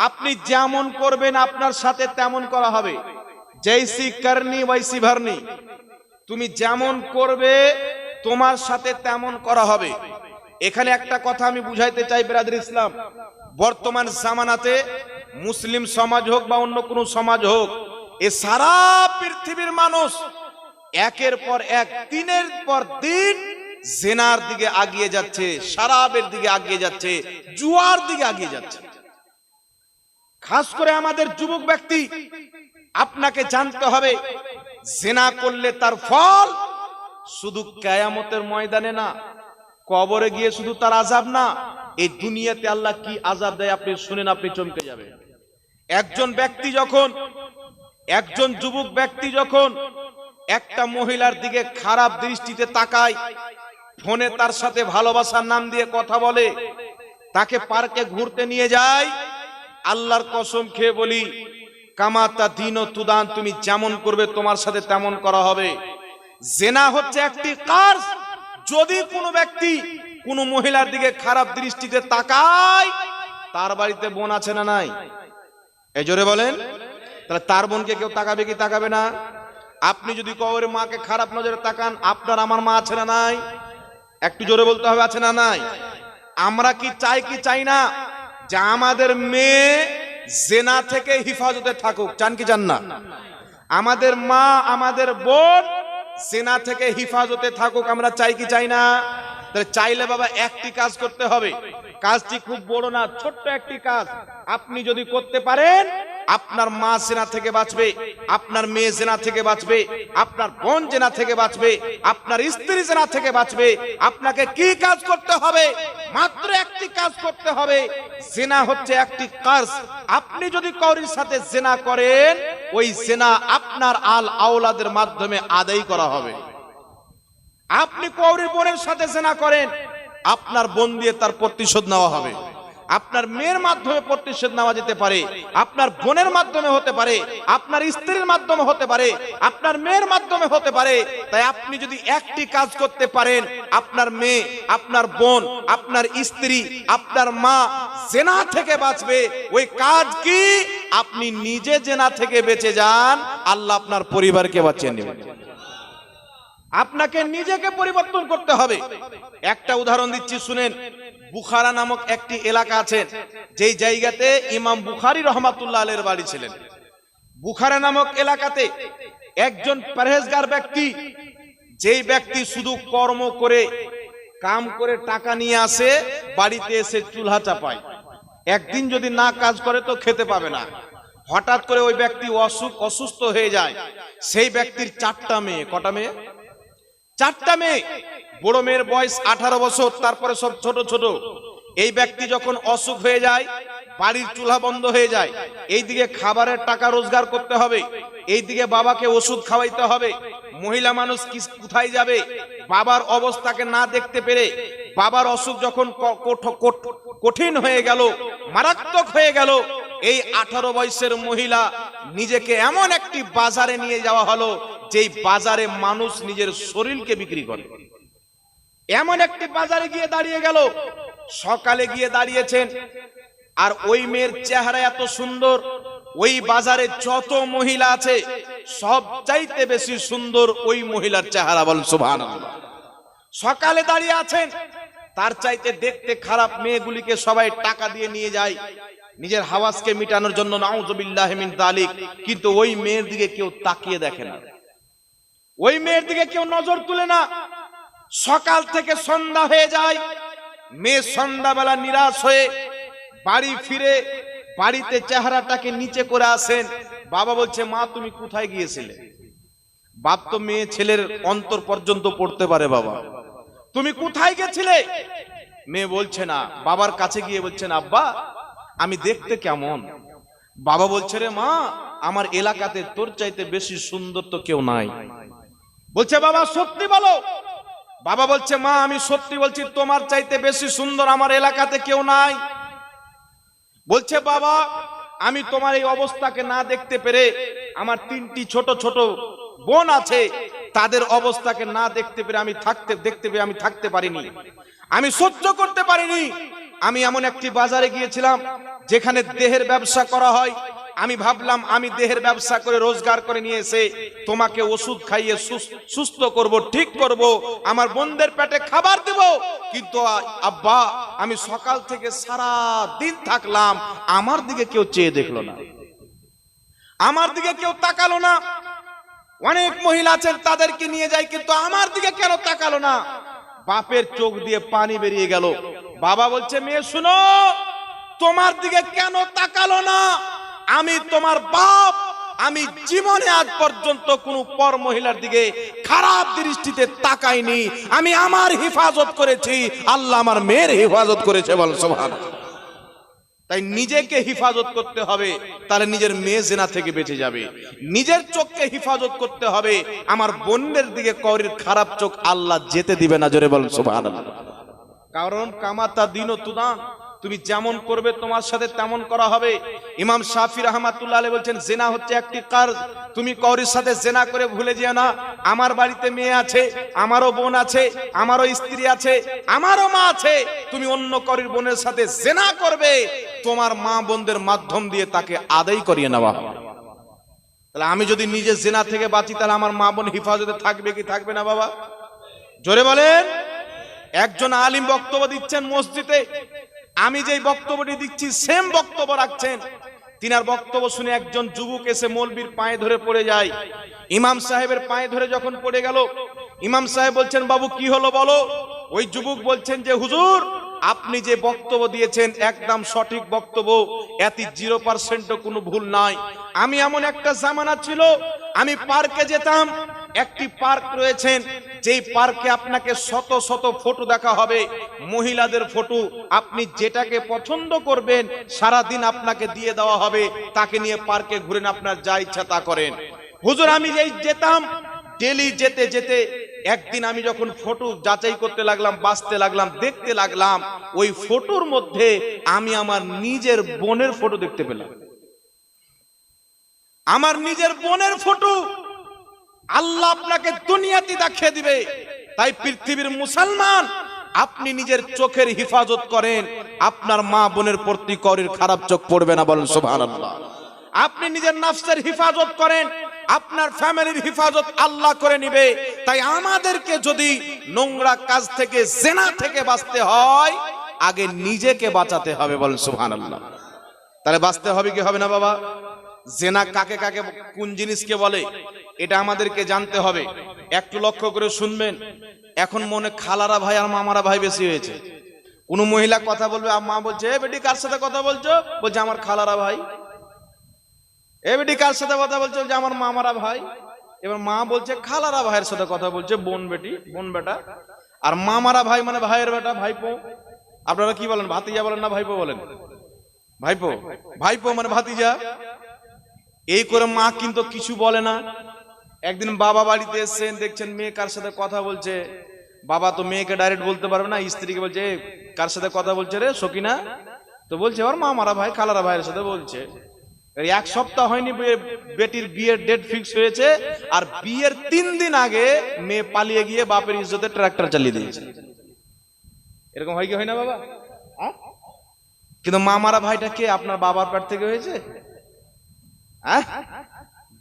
আপনি যেমন করবেন আপনার সাথে তেমন করা হবে। জৈসি করনি ওয়াইসি ভরনি, তুমি যেমন করবে তোমার সাথে তেমন করা হবে। এখানে একটা কথা আমি বুঝাইতে চাই ব্রাদার ইসলাম, বর্তমান জামানাতে মুসলিম সমাজ হোক বা অন্য কোনো সমাজ হোক, এ সারা পৃথিবীর মানুষ একের পর এক, দিনের পর দিন জেনার দিকে আগিয়ে যাচ্ছে, শরাবের দিকে আগিয়ে যাচ্ছে, জুয়ার দিকে আগিয়ে যাচ্ছে। খাস করে আমাদের যুবক ব্যক্তি, আপনাকে জানতে হবে জেনা করলে তার ফল শুধু কিয়ামতের ময়দানে না, কবরে গিয়ে শুধু তার আযাব না, এই দুনিয়াতে আল্লাহ কি আযাব দেয় আপনি শুনেন, আপনি চমকে যাবেন। একজন যুবক ব্যক্তি যখন একটা মহিলার দিকে খারাপ দৃষ্টিতে তাকায়, ফোনে তার সাথে ভালোবাসার নাম দিয়ে কথা বলে, তাকে পার্কে ঘুরতে নিয়ে যায়, আল্লাহর কসম খেয়ে বলি, কামাতা দিন ও তুদান, তুমি যেমন করবে তোমার সাথে তেমন করা হবে। জেনা হচ্ছে একটি কার্স। যদি কোনো ব্যক্তি কোনো মহিলার দিকে খারাপ দৃষ্টিতে তাকায়, তার বাড়িতে বোন আছে না নাই? এই জোরে বলেন। তাহলে তার বোনকে কেউ তাকাবে কি তাকাবে না? আপনি যদি কবরে মাকে খারাপ নজরে তাকান, আপনার আমার মা আছে না নাই? একটু জোরে বলতে হবে, আছে না নাই? আমরা কি চাই না যে আমাদের মেয়ে জেনা থেকে হিফাজতে থাকুক? চান কি চান না? আমাদের মা আমাদের বোন জেনা থেকে হিফাজতে থাকুক, আমরা চাই কি চাই না? তাহলে চাইলে বাবা একটি কাজ করতে হবে। কাজটি খুব বড় না, ছোট্ট একটি কাজ আপনি যদি করতে পারেন, আপনার মা জেনা থেকে বাঁচবে, আপনার মেয়ে জেনা থেকে বাঁচবে, আপনার বোন জেনা থেকে বাঁচবে, আপনার স্ত্রী জেনা থেকে বাঁচবে। আপনাকে কি কাজ করতে হবে? মাত্র একটি কাজ করতে হবে। জেনা হচ্ছে একটি কার্স। আপনি যদি কারোর সাথে জেনা করেন, ওই জেনা আপনার আল আওলাদের মাধ্যমে আদায় করা হবে। আপনি কারোর বোনের সাথে জেনা করেন, আপনার বোন দিয়ে তার প্রতিশোধ নেওয়া হবে। আপনার মেয়ের মাধ্যমে প্রতিশোধ নেওয়া যেতে পারে, আপনার বোনের মাধ্যমে হতে পারে, আপনার স্ত্রীর মাধ্যমে হতে পারে, আপনার মেয়ের মাধ্যমে হতে পারে। তাই আপনি যদি একটি কাজ করতে পারেন, আপনার মেয়ে, আপনার বোন, আপনার স্ত্রী, আপনার মা জেনা থেকে বাঁচবে। ওই কাজ কি? আপনি নিজে জেনা থেকে বেঁচে যান, আল্লাহ আপনার পরিবারকে বাঁচিয়ে নেবেন। আপনাকে নিজেকে পরিবর্তন করতে হবে। একটা উদাহরণ দিচ্ছি, শুনেন। বুখারা নামক একটি এলাকা আছে, যেই জায়গাতে ইমাম বুখারী রাহমাতুল্লাহ আলাইহির বাড়ি ছিলেন। বুখারা নামক এলাকাতে একজন পরহেজগার ব্যক্তি, যেই ব্যক্তি শুধু কর্ম করে, কাম করে টাকা নিয়ে আসে, বাড়িতে এসে চুলহা চাপায়। একদিন যদি না কাজ করে তো খেতে পাবে না। হঠাৎ করে ওই ব্যক্তি অসুস্থ হয়ে যায়। সেই ব্যক্তির 4টা মেয়ে। কটা মেয়ে? 4টা মেয়ে। বড় মেয়ের বয়স 18 বছর, তারপরে সব ছোট ছোট। এই ব্যক্তি যখন অসুখ হয়ে যায়, বাড়ির চুলা বন্ধ হয়ে যায়, এইদিকে খাবারের টাকা রোজগার করতে হবে, এইদিকে বাবাকে ওষুধ খাওয়াইতে হবে। মহিলা মানুষ কোথায় যাবে? বাবার অবস্থাকে না দেখতে পেরে, বাবার অসুখ যখন কঠিন হয়ে গেল, মারাত্মক হয়ে গেল, এই 18 বয়সের মহিলা নিজেকে এমন একটি বাজারে নিয়ে যাওয়া হলো, যেই বাজারে মানুষ নিজের শরীরকে বিক্রি করে। এমন একটি বাজারে গিয়ে দাঁড়িয়ে গেল। সকালে গিয়ে দাঁড়িয়েছেন, আর ওই মেয়ের চেহারা এত সুন্দর, ওই বাজারে যত মহিলা আছে সব চাইতে বেশি সুন্দর ওই মহিলার চেহারা। বল সুবহানাল্লাহ। সকালে দাঁড়িয়ে আছেন, তার চাইতে দেখতে খারাপ মেয়েগুলিকে সবাই টাকা দিয়ে নিয়ে যায় নিজের হাওয়াসকে মিটানোর জন্য, নাউযুবিল্লাহি মিন যালিক। কিন্তু ওই মেয়ের দিকে কেউ তাকিয়ে দেখে না, ওই মেয়ের দিকে কেউ নজর তুলে না। সকাল থেকে সন্ধ্যা হয়ে যায়, মেয়ে সন্ধ্যাবেলা নিরাশ হয়ে বাড়ি ফিরে বাড়িতে চেহারাটাকে নিচে করে আসেন। বাবা বলছে, মা তুমি কোথায় গিয়েছিলে? বাপ তো মেয়ে ছেলের অন্তর পর্যন্ত পড়তে পারে। বাবা তুমি কোথায় গেছিলে? মেয়ে বলছে না, বাবার কাছে গিয়ে বলছেন, আব্বা আমি দেখতে কেমন? বাবা বলছে, রে মা, আমার এলাকাতে তোর চাইতে বেশি সুন্দর তো কেউ নাই। বলছে, বাবা সত্যি বলো? বাবা বলছে, মা আমি সত্যি বলছি, তোমার চাইতে বেশি সুন্দর আমার এলাকাতে কেউ নাই। বলছে, বাবা আমি তোমার এই অবস্থাকে না দেখতে পেরে, আমার 3টি ছোট ছোট বোন আছে, তাদের অবস্থাকে না দেখতে পেরে আমি থাকতে পারিনি, আমি সহ্য করতে পারিনি। আমি এমন একটি বাজারে গিয়েছিলাম যেখানে দেহের ব্যবসা করা হয়। আমি ভাবলাম আমি দেহের ব্যবসা করে রোজগার করে নিয়ে এসে তোমাকে ওষুধ খাইয়ে সুস্থ করব, ঠিক করব, আমার বোনদের পেটে খাবার দেব। কিন্তু আব্বা আমি সকাল থেকে সারা দিন থাকলাম, আমার দিকে কেউ চেয়ে দেখলো না, আমার দিকে কেউ তাকালো না। অনেক মহিলা আছেন তাদেরকে নিয়ে যায়, কিন্তু আমার দিকে কেন তাকালো না? বাপের চোখ দিয়ে পানি বেরিয়ে গেল। বাবা বলছে, মেয়ে শুনো, তোমার দিকে কেন তাকালো না? আমি তোমার বাপ, আমি জীবনে আজ পর্যন্ত কোনো পর মহিলার দিকে খারাপ দৃষ্টিতে তাকাইনি। আমি আমার হেফাজত করেছি, আল্লাহ আমার মেয়ের হেফাজত করেছে। বল সুবহানাল্লাহ। তাই নিজেকে হেফাজত করতে হবে, তাহলে নিজের মেয়ে জেনা থেকে বেঁচে যাবে। নিজের চোখকে হেফাজত করতে হবে, আমার বোনের দিকে করির খারাপ চোখ আল্লাহ যেতে দিবে না। জোরে বল সুবহানাল্লাহ। কারণ কামাতা দিন তুদান, তুমি যেমন করবে তোমার সাথে তেমন করা হবে। ইমাম শাফি রাহমাতুল্লাহ আলাইহি বলছেন, জেনা হচ্ছে একটি কার্জ, তুমি করির সাথে জেনা করে ভুলে যেও না, আমার বাড়িতে মেয়ে আছে, আমারও বোন আছে, আমারও স্ত্রী আছে, আমারও মা আছে। তুমি অন্য করির বোনের সাথে জেনা করবে, তোমার মা বোনদের মাধ্যম দিয়ে তাকে আদায় করিয়ে নেওয়া হবে। তাহলে আমি যদি নিজে জেনা থেকে বাঁচি, তাহলে আমার মা বোন হেফাজতে থাকবে কি থাকবে না? বাবা জোরে বলেন। একজন আলিম বক্তব্য দিচ্ছেন মসজিদে, আমি যেই বক্তব্যটি দিচ্ছি সেম বক্তব্য রাখছেন। তিনার বক্তব্য শুনে একজন যুবক এসে মৌলবীর পায়ে ধরে পড়ে যায়। ইমাম সাহেবের পায়ে ধরে যখন পড়ে গেল, ইমাম সাহেব বলছেন, বাবু কি হলো বলো? ওই যুবক বলছেন যে, হুজুর আপনি যে বক্তব্য দিয়েছেন একদম সঠিক বক্তব্য, এতে 0% কোনো ভুল নাই। আমি এমন একটা জামানা ছিল, আমি পার্কে যেতাম, একটি পার্ক রয়েছেন, যেই পার্কে আপনাকে শত শত ফটো দেখা হবে, মহিলাদের ফটো। আপনি যেটাকে পছন্দ করবেন সারা দিন আপনাকে দিয়ে দেওয়া হবে, তাকে নিয়ে পার্কে ঘুরেন, আপনার যা ইচ্ছা তা করেন। হুজুর আমি যেই যেতাম, ডেলি যেতে যেতে একদিন আমি যখন ফটো যাচাই করতে লাগলাম, বাছতে লাগলাম, দেখতে লাগলাম, ওই ফটোর মধ্যে আমি আমার নিজের বোনের ফটো দেখতে পেলাম। আমার নিজের বোনের ফটো আল্লাহ আপনাকে দুনিয়াতে দেখিয়ে দিবে। তাই পৃথিবীর মুসলমান, আপনি নিজের চোখের হেফাজত করেন, আপনার মা বোনের প্রতি করির খারাপ চোখ পড়বে না। বলেন সুবহানাল্লাহ। আপনি নিজের নফসের হেফাজত করেন, আপনার ফ্যামিলির হেফাজত আল্লাহ করে নিবে। তাই আমাদেরকে যদি নোংরা কাজ থেকে, জেনা থেকে বাঁচতে হয়, আগে নিজেকে বাঁচাতে হবে। বলেন সুবহানাল্লাহ। তাহলে বাঁচতে হবে কি হবে না বাবা? জেনা কাকে কাকে, কোন জিনিসকে বলে, এটা আমাদেরকে জানতে হবে। একটু লক্ষ্য করে শুনবেন। এখন মনে খালারা ভাই আর মামারা ভাই বেশি হয়েছে। কোন মহিলা কথা বলবে, মা বলছে, এ বেটি কার সাথে কথা বলছো? বলছে আমার খালারা ভাই। এ বেটি কার সাথে কথা বলছো? যে আমার মামারা ভাই। এবার মা বলছে খালারা ভাইয়ের সাথে কথা বলছে, বোন বেটি, বোন বেটা। আর মামারা ভাই মানে ভাইয়ের বেটা, ভাইপো। আপনারা কি বলেন, ভাতিজা বলেন না ভাইপো বলেন? ভাইপো, ভাইপো মানে ভাতিজা। এই করে মা কিন্তু কিছু বলে না। একদিন বাবা বাড়িতে এসেছেন, দেখছেন মেয়ে কার সাথে কথা বলছে। বাবা তো মেয়েকে ডাইরেক্ট বলতে পারবে না, স্ত্রীকে বলছে, কার সাথে কথা বলছে রে সকিনা? তো বলছে ওর মামারা ভাই, খালারা ভাইয়ের সাথে বলছে। এক সপ্তাহ হয়নি বেটির বিয়ের ডেট ফিক্স হয়েছে, আর বিয়ের 3 দিন আগে মেয়ে পালিয়ে গিয়ে বাপের ইজ্জতে ট্রাক্টর চালিয়ে দিয়েছে। এরকম হয় কি হয় না বাবা? কিন্তু মামারা ভাইটা কে? আপনার বাবার পেট থেকে হয়েছে।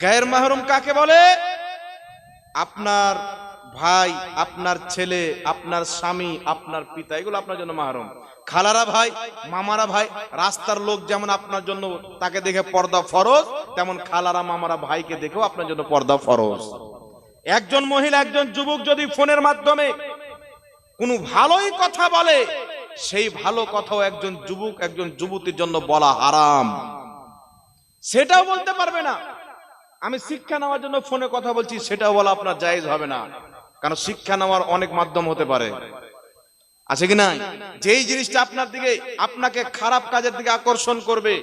গায়ের মাহরুম কাকে বলে? আপনার ভাই, আপনার ছেলে, আপনার স্বামী, আপনার পিতা, এগুলো আপনার জন্য মাহরম। খালারা ভাই, মামারা ভাই, রাস্তার লোক যেমন আপনার জন্য তাকে দেখে পর্দা ফরজ, তেমন খালারা মামারা ভাইকে দেখেও আপনার জন্য পর্দা ফরজ। একজন মহিলা, একজন যুবক যদি ফোনের মাধ্যমে কোনো ভালোই কথা বলে, সেই ভালো কথাও একজন যুবক, একজন যুবতীর জন্য বলা হারাম। সেটাও বলতে পারবে না আমি শিক্ষা নেওয়ার জন্য ফোনে কথা বলছি, সেটাও বলা আপনার জায়েজ হবে না। কারণ শিক্ষা নেওয়ার অনেক মাধ্যম হতে পারে, আছে কি না? যেই জিনিসটা আপনার দিকে, আপনাকে খারাপ কাজের দিকে আকর্ষণ করবে,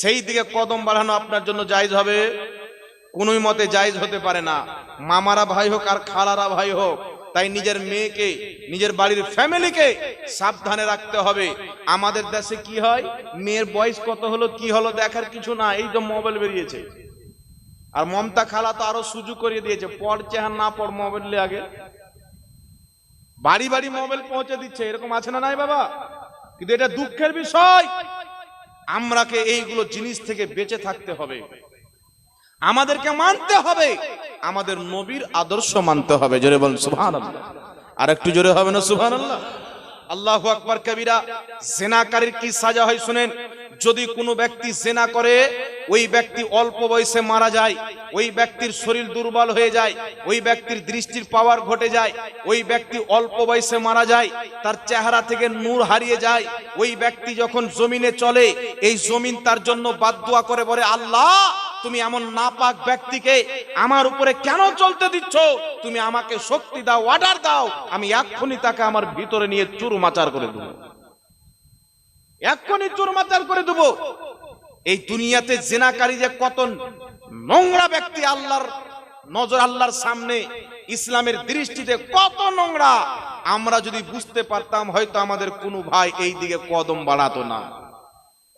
সেই দিকে কদম বাড়ানো আপনার জন্য জায়েজ হবে? কোনোই মতে জায়েজ হতে পারে না। মামারা ভাই হোক আর খালারা ভাই হোক, তাই নিজের মেয়েকে, নিজের বাড়ির ফ্যামিলিকে সাবধানে রাখতে হবে। আমাদের দেশে কি হয়, মেয়ের বয়স কত হলো কি হলো দেখার কিছু না, এই তো মোবাইল বেরিয়েছে। আর মমতা খালা তো আরো সুযোগ করিয়ে দিয়েছে, পড়ছে আর না পড় মোবাইল আগে বাড়ি বাড়ি মোবাইল পৌঁছে দিচ্ছে। এরকম আছে না নাই বাবা? কিন্তু এটা দুঃখের বিষয়। আমরাকে এইগুলো জিনিস থেকে বেঁচে থাকতে হবে, আমাদেরকে মানতে হবে, আমাদের নবীর আদর্শ মানতে হবে। জোরে বলুন সুবহানাল্লাহ। আর একটু জোরে হবে না সুবহানাল্লাহ? আল্লাহু আকবার কবিরা। জিনাকারীর কি সাজা হয় শুনেন। যদি কোনো ব্যক্তি জিনা করে, ওই ব্যক্তি অল্প বয়সে মারা যায়, ওই ব্যক্তির শরীর দুর্বল হয়ে যায়, ওই ব্যক্তির দৃষ্টির পাওয়ার ঘটে যায়, ওই ব্যক্তি অল্প বয়সে মারা যায়, তার চেহারা থেকে নূর হারিয়ে যায়। ওই ব্যক্তি যখন জমিনে চলে, এই জমিন তার জন্য বাদদুয়া করে বলে, আল্লাহ তুমি এমন নাপাক ব্যক্তিকে আমার উপরে কেন চলতে দিচ্ছ? তুমি আমাকে শক্তি দাও, অর্ডার দাও, আমি এক্ষুনি তাকে আমার ভিতরে নিয়ে চুরমাচার করে দেব, এক্ষুনি চুরমাচার করে দেব। এই দুনিয়াতে জিনাকারী যে কত নোংরা ব্যক্তি, আল্লাহর নজর, আল্লাহর সামনে, ইসলামের দৃষ্টিতে কত নোংরা, আমরা যদি বুঝতে পারতাম, হয়তো আমাদের কোনো ভাই এই দিকে কদম বাড়াতো না।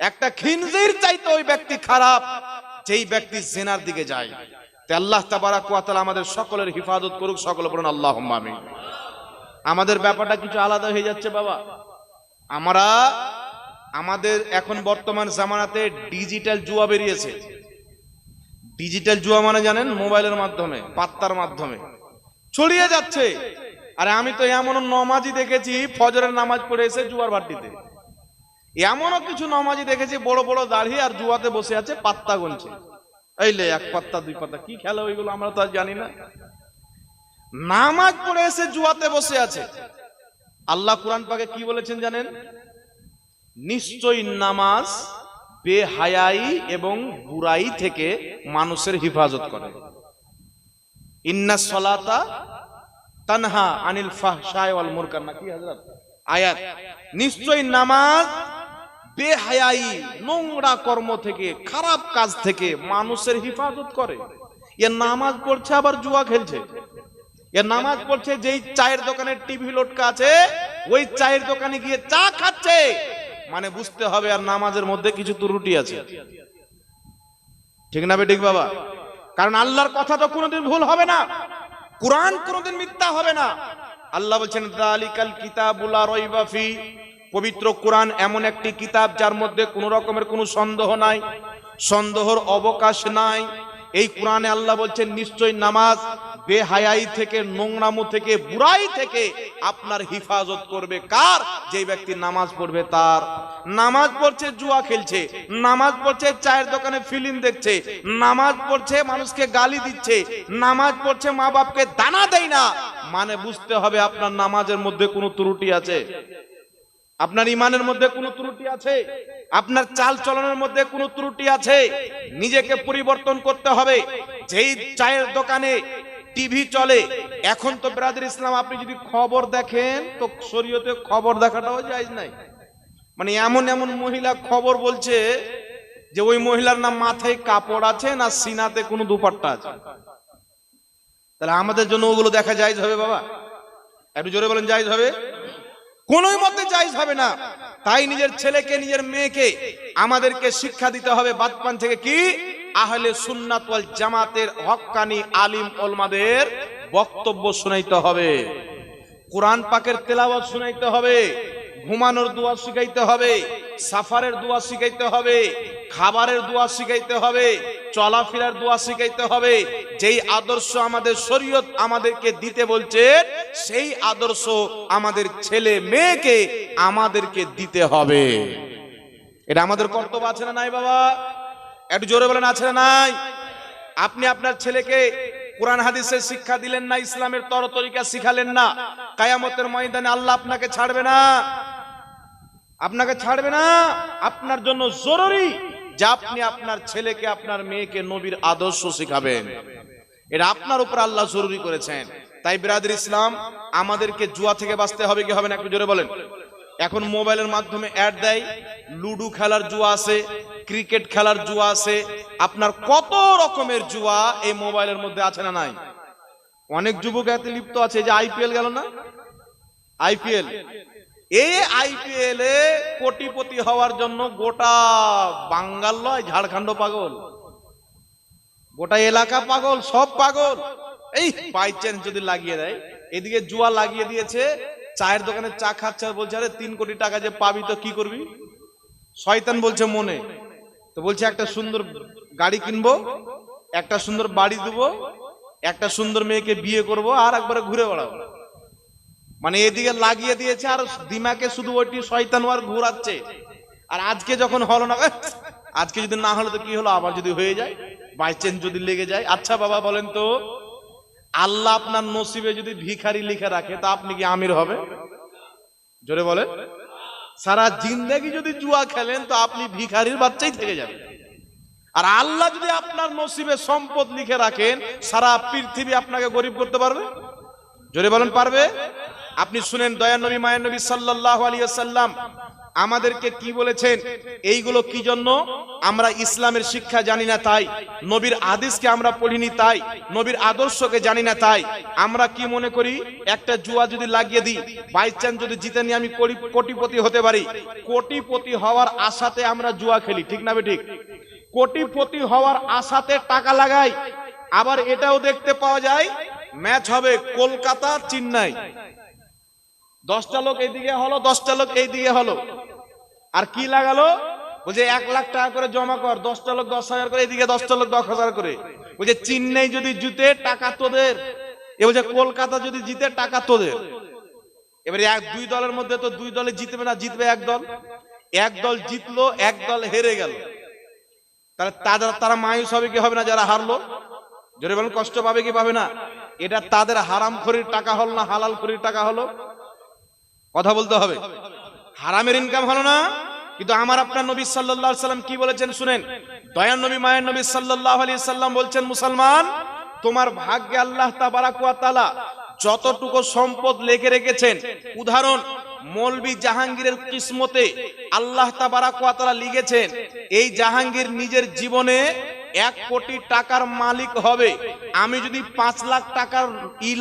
একটা খিনজির চাইতে ওই ব্যক্তি খারাপ, যেই ব্যক্তি জিনার দিকে যায়। তাই আল্লাহ তাবারাক ওয়া তাআলা আমাদের সকলের হিফাজত করুক। সকলে বলুন আল্লাহুম্মা আমিন। আমাদের ব্যাপারটা কিছু আলাদা হয়ে যাচ্ছে বাবা। আমাদের এখন বর্তমান জামানাতে ডিজিটাল জুয়া বেরিয়েছে। ডিজিটাল জুয়া মানে জানেন, মোবাইলের মাধ্যমে, পাত্তার মাধ্যমে ছড়িয়ে যাচ্ছে। আরে আমি তো এমন নমাজি দেখেছি, ফজরের নামাজ পড়ে এসে জুয়ার ভাট্টিতে। এমনও কিছু নমাজি দেখেছি বড় বড় দাড়ি আর জুয়াতে বসে আছে, পাত্তা গুনছে। এইলে এক পাত্তা দুই পাত্তা, কি খেলা ওইগুলো আমরা তো আর জানি না। নামাজ পড়ে এসে জুয়াতে বসে আছে। আল্লাহ কুরআন পাকে কি বলেছেন জানেন? নিশ্চয়ই নামাজ বেহায়াই এবং বুরাই থেকে মানুষের হিফাজত করে। ইন্নাস সালাতা তানহা আনিল ফাহশাই ওয়াল মুনকার, নাকি হযরত আয়াত। নিশ্চয়ই নামাজ বেহায়াই, নোংরা কর্ম থেকে, খারাপ কাজ থেকে মানুষের হিফাজত করে। এ নামাজ পড়ছে আবার জুয়া খেলছে। এ নামাজ পড়ছে, যেই চায়ের দোকানে টিভি লটকা আছে, ওই চায়ের দোকানে গিয়ে চা খাচ্ছে। মানে বুঝতে হবে আর নামাজের মধ্যে কিছু ত্রুটি আছে, ঠিক না বেঠিক বাবা? কারণ আল্লাহর কথা তো কোনোদিন ভুল হবে না, কুরআন কোনোদিন মিথ্যা হবে না। আল্লাহ বলছেন যালিকাল কিতাবুল লা রাইবা ফি, পবিত্র কোরআন এমন একটি কিতাব যার মধ্যে কোনো রকমের কোনো সন্দেহ নাই, সন্দেহর অবকাশ নাই। এই কোরআনে আল্লাহ বলছেন নিশ্চয়ই নামাজ বেহায়াই থেকে, নোংরামো থেকে, বুরাই থেকে আপনার হিফাজত করবে। কার? যে ব্যক্তি নামাজ পড়বে তার। নামাজ পড়ছে জুয়া খেলছে, নামাজ পড়ছে চায়ের দোকানে ফিল্ম দেখছে, নামাজ পড়ছে মানুষকে গালি দিচ্ছে, নামাজ পড়ছে মা বাপকে দানা দেয় না, মানে বুঝতে হবে আপনার নামাজের মধ্যে কোনো ত্রুটি আছে, আপনার ইমানের মধ্যে কোনো ত্রুটি আছে, আপনার চাল চলনের মধ্যে কোনো ত্রুটি আছে। নিজেকে পরিবর্তন করতে হবে। যেই চায়ের দোকানে টিভি চলে, এখন তো ব্রাদার ইসলাম আপনি যদি খবর দেখেন তো শরীয়তে খবর দেখাটাও জায়েজ নাই। মানে এমন এমন মহিলা খবর বলছে যে ওই মহিলার না মাথায় কাপড় আছে না সিনাতে কোনো দুপাট্টা আছে। তাহলে আমাদের জন্য ওগুলো দেখা জায়েজ হবে বাবা? একটু জোরে বলেন, জায়েজ হবে? কোনোই মতে জায়েজ হবে না। তাই নিজের ছেলেকে, নিজের মেয়েকে আমাদেরকে শিক্ষা দিতে হবে বাচপান থেকে, কি আহলে সুন্নাত ওয়াল জামাতের হক্কানি আলিম ওলামাদের বক্তব্য শুনাইতে হবে, কোরআন পাকের তেলাওয়াত শুনাইতে হবে, ঘুমানোর দোয়া শিখাইতে হবে, সাফারের দোয়া শিখাইতে হবে, খাবারের দোয়া শিখাইতে হবে, চলাফেরার দোয়া শিখাইতে হবে, যেই আদর্শ আমাদের শরীয়ত আমাদেরকে দিতে বলছে, সেই আদর্শ আমাদের ছেলে মেয়েকে আমাদেরকে দিতে হবে। এটা আমাদের কর্তব্য আছে না নাই বাবা? একটু জোরে বলেন, আছে না নাই? আপনি আপনার ছেলেকে কোরআন হাদিসের শিক্ষা দিলেন না, ইসলামের তর তরিকা শিখালেন না, কিয়ামতের ময়দানে আল্লাহ আপনাকে ছাড়বে না, আপনাকে ছাড়বে না। আপনার জন্য জরুরি যে আপনি আপনার ছেলেকে আপনার মেয়েকে নবীর আদর্শ শিখাবেন। এটা আপনার উপর আল্লাহ জরুরি করেছেন। তাই বিরাদর ইসলাম, আমাদেরকে জুয়া থেকে বাঁচতে হবে কি হবে না একটু জোরে বলেন। এখন মোবাইলের মাধ্যমে অ্যাড দেয়, লুডু খেলার জুয়া আছে, ক্রিকেট খেলার জুয়া আছে, আপনার কত রকমের জুয়া এই মোবাইলের মধ্যে আছে না নাই? অনেক যুবক এতে লিপ্ত আছে। যে আইপিএল গেল না, আইপিএল, এই আইপিএল এ কোটিপতি হওয়ার জন্য গোটা বাঙ্গাল নয়, ঝাড়খণ্ড পাগল, গোটা এলাকা পাগল, সব পাগল। এই বাই চান্স যদি লাগিয়ে দেয়, এদিকে জুয়া লাগিয়ে দিয়েছে, চায়ের দোকানে চা খাচ্ছে আর বলছে আরে 3 কোটি টাকা যে পাবি তো কি করবি? শয়তান বলছে মনে, তো বলছে একটা সুন্দর গাড়ি কিনবো, একটা সুন্দর বাড়ি দেবো, একটা সুন্দর মেয়েকে বিয়ে করব, আর একবারে ঘুরে বেড়াবো। মানে এদিকে লাগিয়ে দিয়েছে আর দিমাকে শুধু ওইটি শয়তান আর ঘোরাচ্ছে। আর আজকে যখন হলো না, আজকে যদি না হলো তো কি হলো, আবার যদি হয়ে যায়, বাই চান্স যদি লেগে যায়। আচ্ছা বাবা বলেন তো, আল্লাহ আপনার নসিবে যদি ভিখারি লিখে রাখে তা আপনি কি আমির হবে? জোরে বলেন। সারা জিন্দেগি যদি জুয়া খেলেন তো আপনি ভিখারির বাচ্চাই থেকে যাবেন। আর আল্লাহ যদি আপনার নসিবে সম্পদ লিখে রাখেন, সারা পৃথিবী আপনাকে গরিব করতে পারবে? জোরে বলেন, পারবে? আপনি শুনেন, দয়ার নবী মায়ের নবী সাল্লাল্লাহু আলাইহি ওয়াসাল্লাম আমাদেরকে কি বলেছেন। এইগুলো কি জন্য? আমরা ইসলামের শিক্ষা জানি না তাই, নবীর হাদিসকে আমরা পড়িনি তাই, নবীর আদর্শকে জানি না তাই আমরা কি মনে করি, একটা জুয়া যদি লাগিয়ে দিই, বাই চান্স যদি জিতে নিয়ে আমি কোটিপতি হতে পারি, কোটিপতি হওয়ার আশাতে আমরা জুয়া খেলি, ঠিক না ঠিক? কোটিপতি হওয়ার আশাতে টাকা লাগাই। আবার এটাও দেখতে পাওয়া যায়, ম্যাচ হবে কলকাতা চেন্নাই, 10টা লোক এইদিকে হলো, 10টা লোক এইদিকে হলো, আর কি লাগালো, বলছে 1 লাখ টাকা করে জমা কর, 10টা লোক 10,000 করে, এইদিকে 10টা লোক 10,000 করে। বলছে চেন্নাই যদি জিতে টাকা তোদের, এ বলছে কলকাতা যদি জিতে টাকা তোদের। এবারে 2 দলের মধ্যে তো 2 দলে জিতবে না, জিতবে এক দল। এক দল জিতলো, এক দল হেরে গেল, তাহলে তারা মায়ুস হবে কি হবে না? যারা হারলো, জোরে বলেন, কষ্ট পাবে কি পাবে না? এটা তাদের হারামখোরির টাকা হলো না হালাল খোরির টাকা হলো? কথা বলতে হবে। হারামের ইনকাম হলো না। কিন্তু আমার আপনার নবী সাল্লাল্লাহু আলাইহি সাল্লাম কি বলেছেন শুনেন। দয়ার নবী মায়ের নবী সাল্লাল্লাহু আলাইহি সাল্লাম বলছেন, মুসলমান, তোমার ভাগ্যে আল্লাহ তাবারাক ওয়া তাআলা যতটুকু সম্পদ লিখে রেখেছেন, উদাহরণ মৌলভী জাহাঙ্গীরের কিসমতে আল্লাহ তাবারাক ওয়া তাআলা লিখেছেন এই জাহাঙ্গীর নিজের জীবনে 1 কোটি টাকার মালিক হবে। আমি যদি 5 লাখ টাকার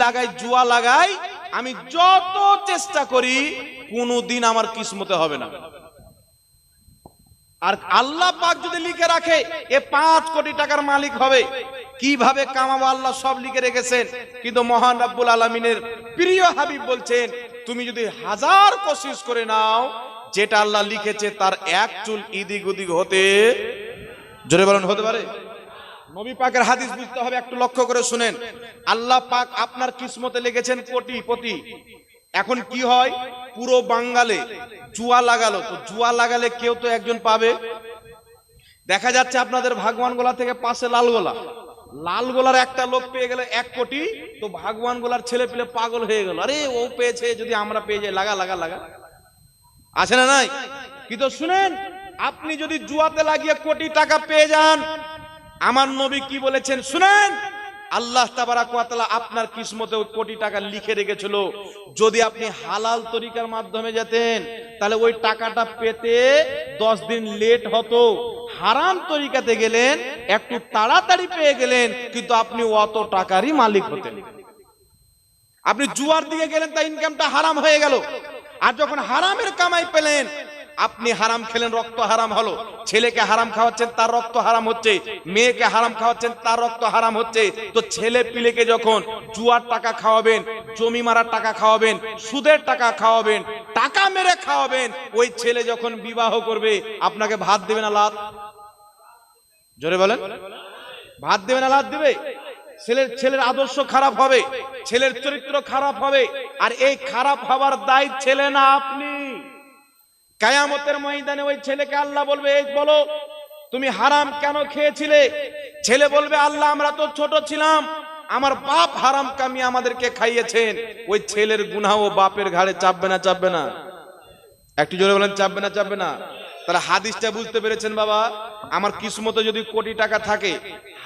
লাগাই, জুয়া লাগাই, আমি যত চেষ্টা করি কোনদিন আমার কিসমতে হবে না। আর আল্লাহ পাক যদি লিখে রাখে এ 5 কোটি টাকার মালিক হবে, কিভাবে কামাবো আল্লাহ সব লিখে রেখেছেন। কিন্তু মহান রব্বুল আলামিনের প্রিয় হাবিব বলছেন, তুমি যদি 1000 কোশিশ করে নাও, যেটা আল্লাহ লিখেছে তার 1 চুল ইদিক উদিক হতে, জোরে বলেন, হতে পারে? নবী পাকের হাদিস বুঝতে হবে, একটু লক্ষ্য করে শুনেন। আল্লাহ পাক আপনার কিসমতে লিখেছেন কোটিপতি। এখন কি হয়, পুরো বাঙ্গালে জুয়া লাগালো, তো জুয়া লাগালে কেউ তো একজন পাবে। দেখা যাচ্ছে আপনাদের ভাগবানগোলা থেকে পাশে লালগোলা, লালগোলার একটা লোক পেয়ে গেলে 1 কোটি, তো ভাগবানগোলার ছেলে পেলে পাগল হয়ে গেল, আরে ও পেয়েছে, যদি আমরা পেয়ে যাই, লাগা লাগা লাগা, আছে না নাই? কিন্তু শুনেন, আপনি যদি জুয়াতে লাগিয়ে কোটি টাকা পেয়ে যান, আমার নবী কি বলেছেন শুনেন, আল্লাহ তাবারাক ওয়া তাআলা আপনার কিসমতে ওই কোটি টাকা লিখে রেখেছিল। যদি আপনি হালাল তরিকার মাধ্যমে যেতেন, তাহলে ওই টাকাটা পেতে 10 দিন লেট হতো। হারাম তরিকাতে গেলেন, একটু তাড়াতাড়ি পেয়ে গেলেন, কিন্তু আপনি অত টাকারই মালিক হতেন। আপনি জুয়ার দিকে গেলেন, তা ইনকামটা হারাম হয়ে গেল। আর যখন হারামের কামাই পেলেন, আপনি হারাম খেলেন, রক্ত হারাম হলো। ছেলেকে হারাম খাওয়াচ্ছেন, তার রক্ত হারাম হচ্ছে। মেয়েকে হারাম খাওয়াচ্ছেন, তার রক্ত হারাম হচ্ছে। তো ছেলে পিলেকে যখন জুয়ার টাকা খাওয়াবেন, জমি মারার টাকা খাওয়াবেন, সুদের টাকা খাওয়াবেন, টাকা মেরে খাওয়াবেন, ওই ছেলে যখন বিবাহ করবে আপনাকে ভাত দেবে না লাত? জোরে বলেন, ভাত দেবে না লাত দেবে? ছেলের আদর্শ খারাপ হবে, ছেলের চরিত্র খারাপ হবে, আর এই খারাপ হওয়ার দায় ছেলে না আপনি। কিয়ামতের ময়দানে ওই ছেলেকে আল্লাহ বলবে, এই বলো তুমি হারাম কেন খেয়েছিলে? ছেলে বলবে, আল্লাহ আমরা তো ছোট ছিলাম, আমার বাপ হারাম কামিয়ে আমাদেরকে খাইয়েছেন। ওই ছেলের গুনাহ ও বাপের ঘাড়ে চাপবে না চাপবে না? একটু জোরে বলেন, চাপবে না চাপবে না? তাহলে হাদিসটা বুঝতে পেরেছেন বাবা? আমার কিসমতে যদি কোটি টাকা থাকে,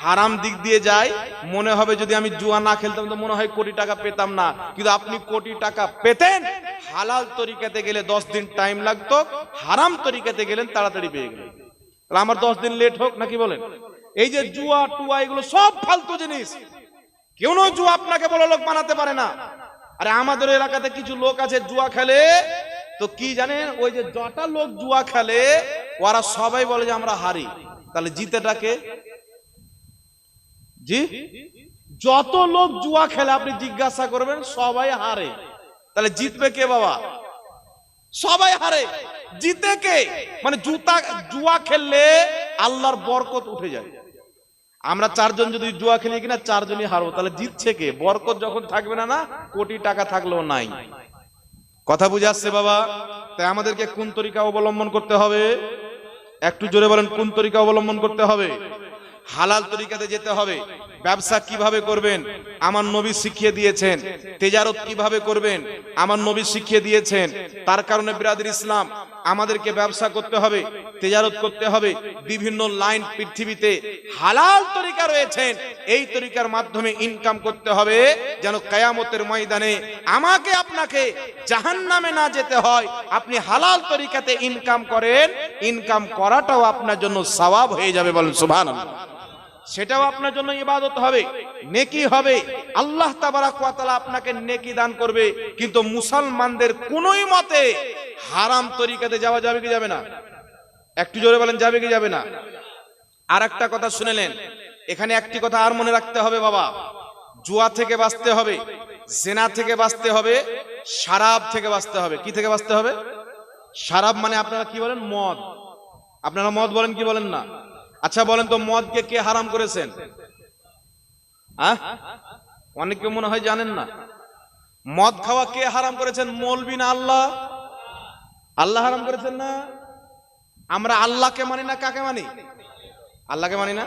হারাম দিক দিয়ে যায়, মনে হবে যদি আমি জুয়া না খেলতাম তো মনে হয় কোটি টাকা পেতাম না। কিন্তু আপনি কোটি টাকা পেতেন, হালাল তরিকাতে গেলে 10 দিন টাইম লাগতো, হারাম তরিকাতে গেলেন তাড়াতাড়ি পেয়ে গেলেন। তাহলে আমার 10 দিন লেট হোক নাকি বলেন? এই যে জুয়া টুয়া এগুলো সব ফালতু জিনিস, কেউ না জুয়া আপনাকে বড় লোক বানাতে পারে না। আরে আমাদের এলাকাতে কিছু লোক আছে জুয়া খেলে, তো কি জানেন, ওই যে যটা লোক জুয়া খেলে ওরা সবাই বলে যে আমরা হারি। তাহলে জিতেটাকে? জি, যত লোক জুয়া খেলে আপনি জিজ্ঞাসা করবেন সবাই হারে, তাহলে জিতবে কে বাবা? সবাই হারে, জিতে কে? মানে জুয়া খেললে আল্লাহর বরকত উঠে যায়। আমরা 4 জন যদি জুয়া খেলি কিনা 4 জনই হারবো, তাহলে জিতছে কে? বরকত যখন থাকবে না, না কোটি টাকা থাকলেও নাই। কথা বুঝে আসছে বাবা? তাই আমাদেরকে কোন তরিকা অবলম্বন করতে হবে? একটু জোরে বলেন, কোন তরিকা অবলম্বন করতে হবে? হালাল তরিকাতে যেতে হবে। ব্যবসা কিভাবে করবেন আমার নবী শিখিয়ে দিয়েছেন। তেজারত কিভাবে করবেন আমার নবী শিখিয়ে দিয়েছেন। তার কারণে বিরাদর ইসলাম আমাদেরকে ব্যবসা করতে হবে, তেজারত করতে হবে। বিভিন্ন লাইন পৃথিবীতে হালাল তরিকা রয়েছেন, এই তরিকার মাধ্যমে ইনকাম করতে হবে, যেন কিয়ামতের ময়দানে আমাকে আপনাকে জাহান্নামে না যেতে হয়। আপনি হালাল তরিকাতে ইনকাম করেন, ইনকাম করাটাও আপনার জন্য সওয়াব হয়ে যাবে, বলেন সুবহানাল্লাহ। সেটাও আপনার জন্য ইবাদত হবে, নেকি হবে। আল্লাহ তাবারাক ওয়া তাআলা আপনাকে নেকি দান করবে। কিন্তু মুসলমানদের কোনোই মতে হারাম তরিকাতে যাওয়া যাবে কি যাবে না? একটু জোরে বলেন, যাবে কি যাবে না? আর একটা কথা শুনেলেন, এখানে একটি কথা আর মনে রাখতে হবে বাবা, জুয়া থেকে বাঁচতে হবে, জিনা থেকে বাঁচতে হবে, শরাব থেকে বাঁচতে হবে। কি থেকে বাঁচতে হবে? শরাব মানে আপনারা কি বলেন? মদ। আপনারা মদ বলেন কি বলেন না? আচ্ছা বলেন তো, মদকে কে হারাম করেছেন? অনেকে মনে হয় জানেন না। মদ খাওয়া কে হারাম করেছেন? মৌলবি না আল্লাহ? আল্লাহ হারাম করেছেন না? আমরা আল্লাহকে মানি না, কাকে মানি? আল্লাহকে মানি না।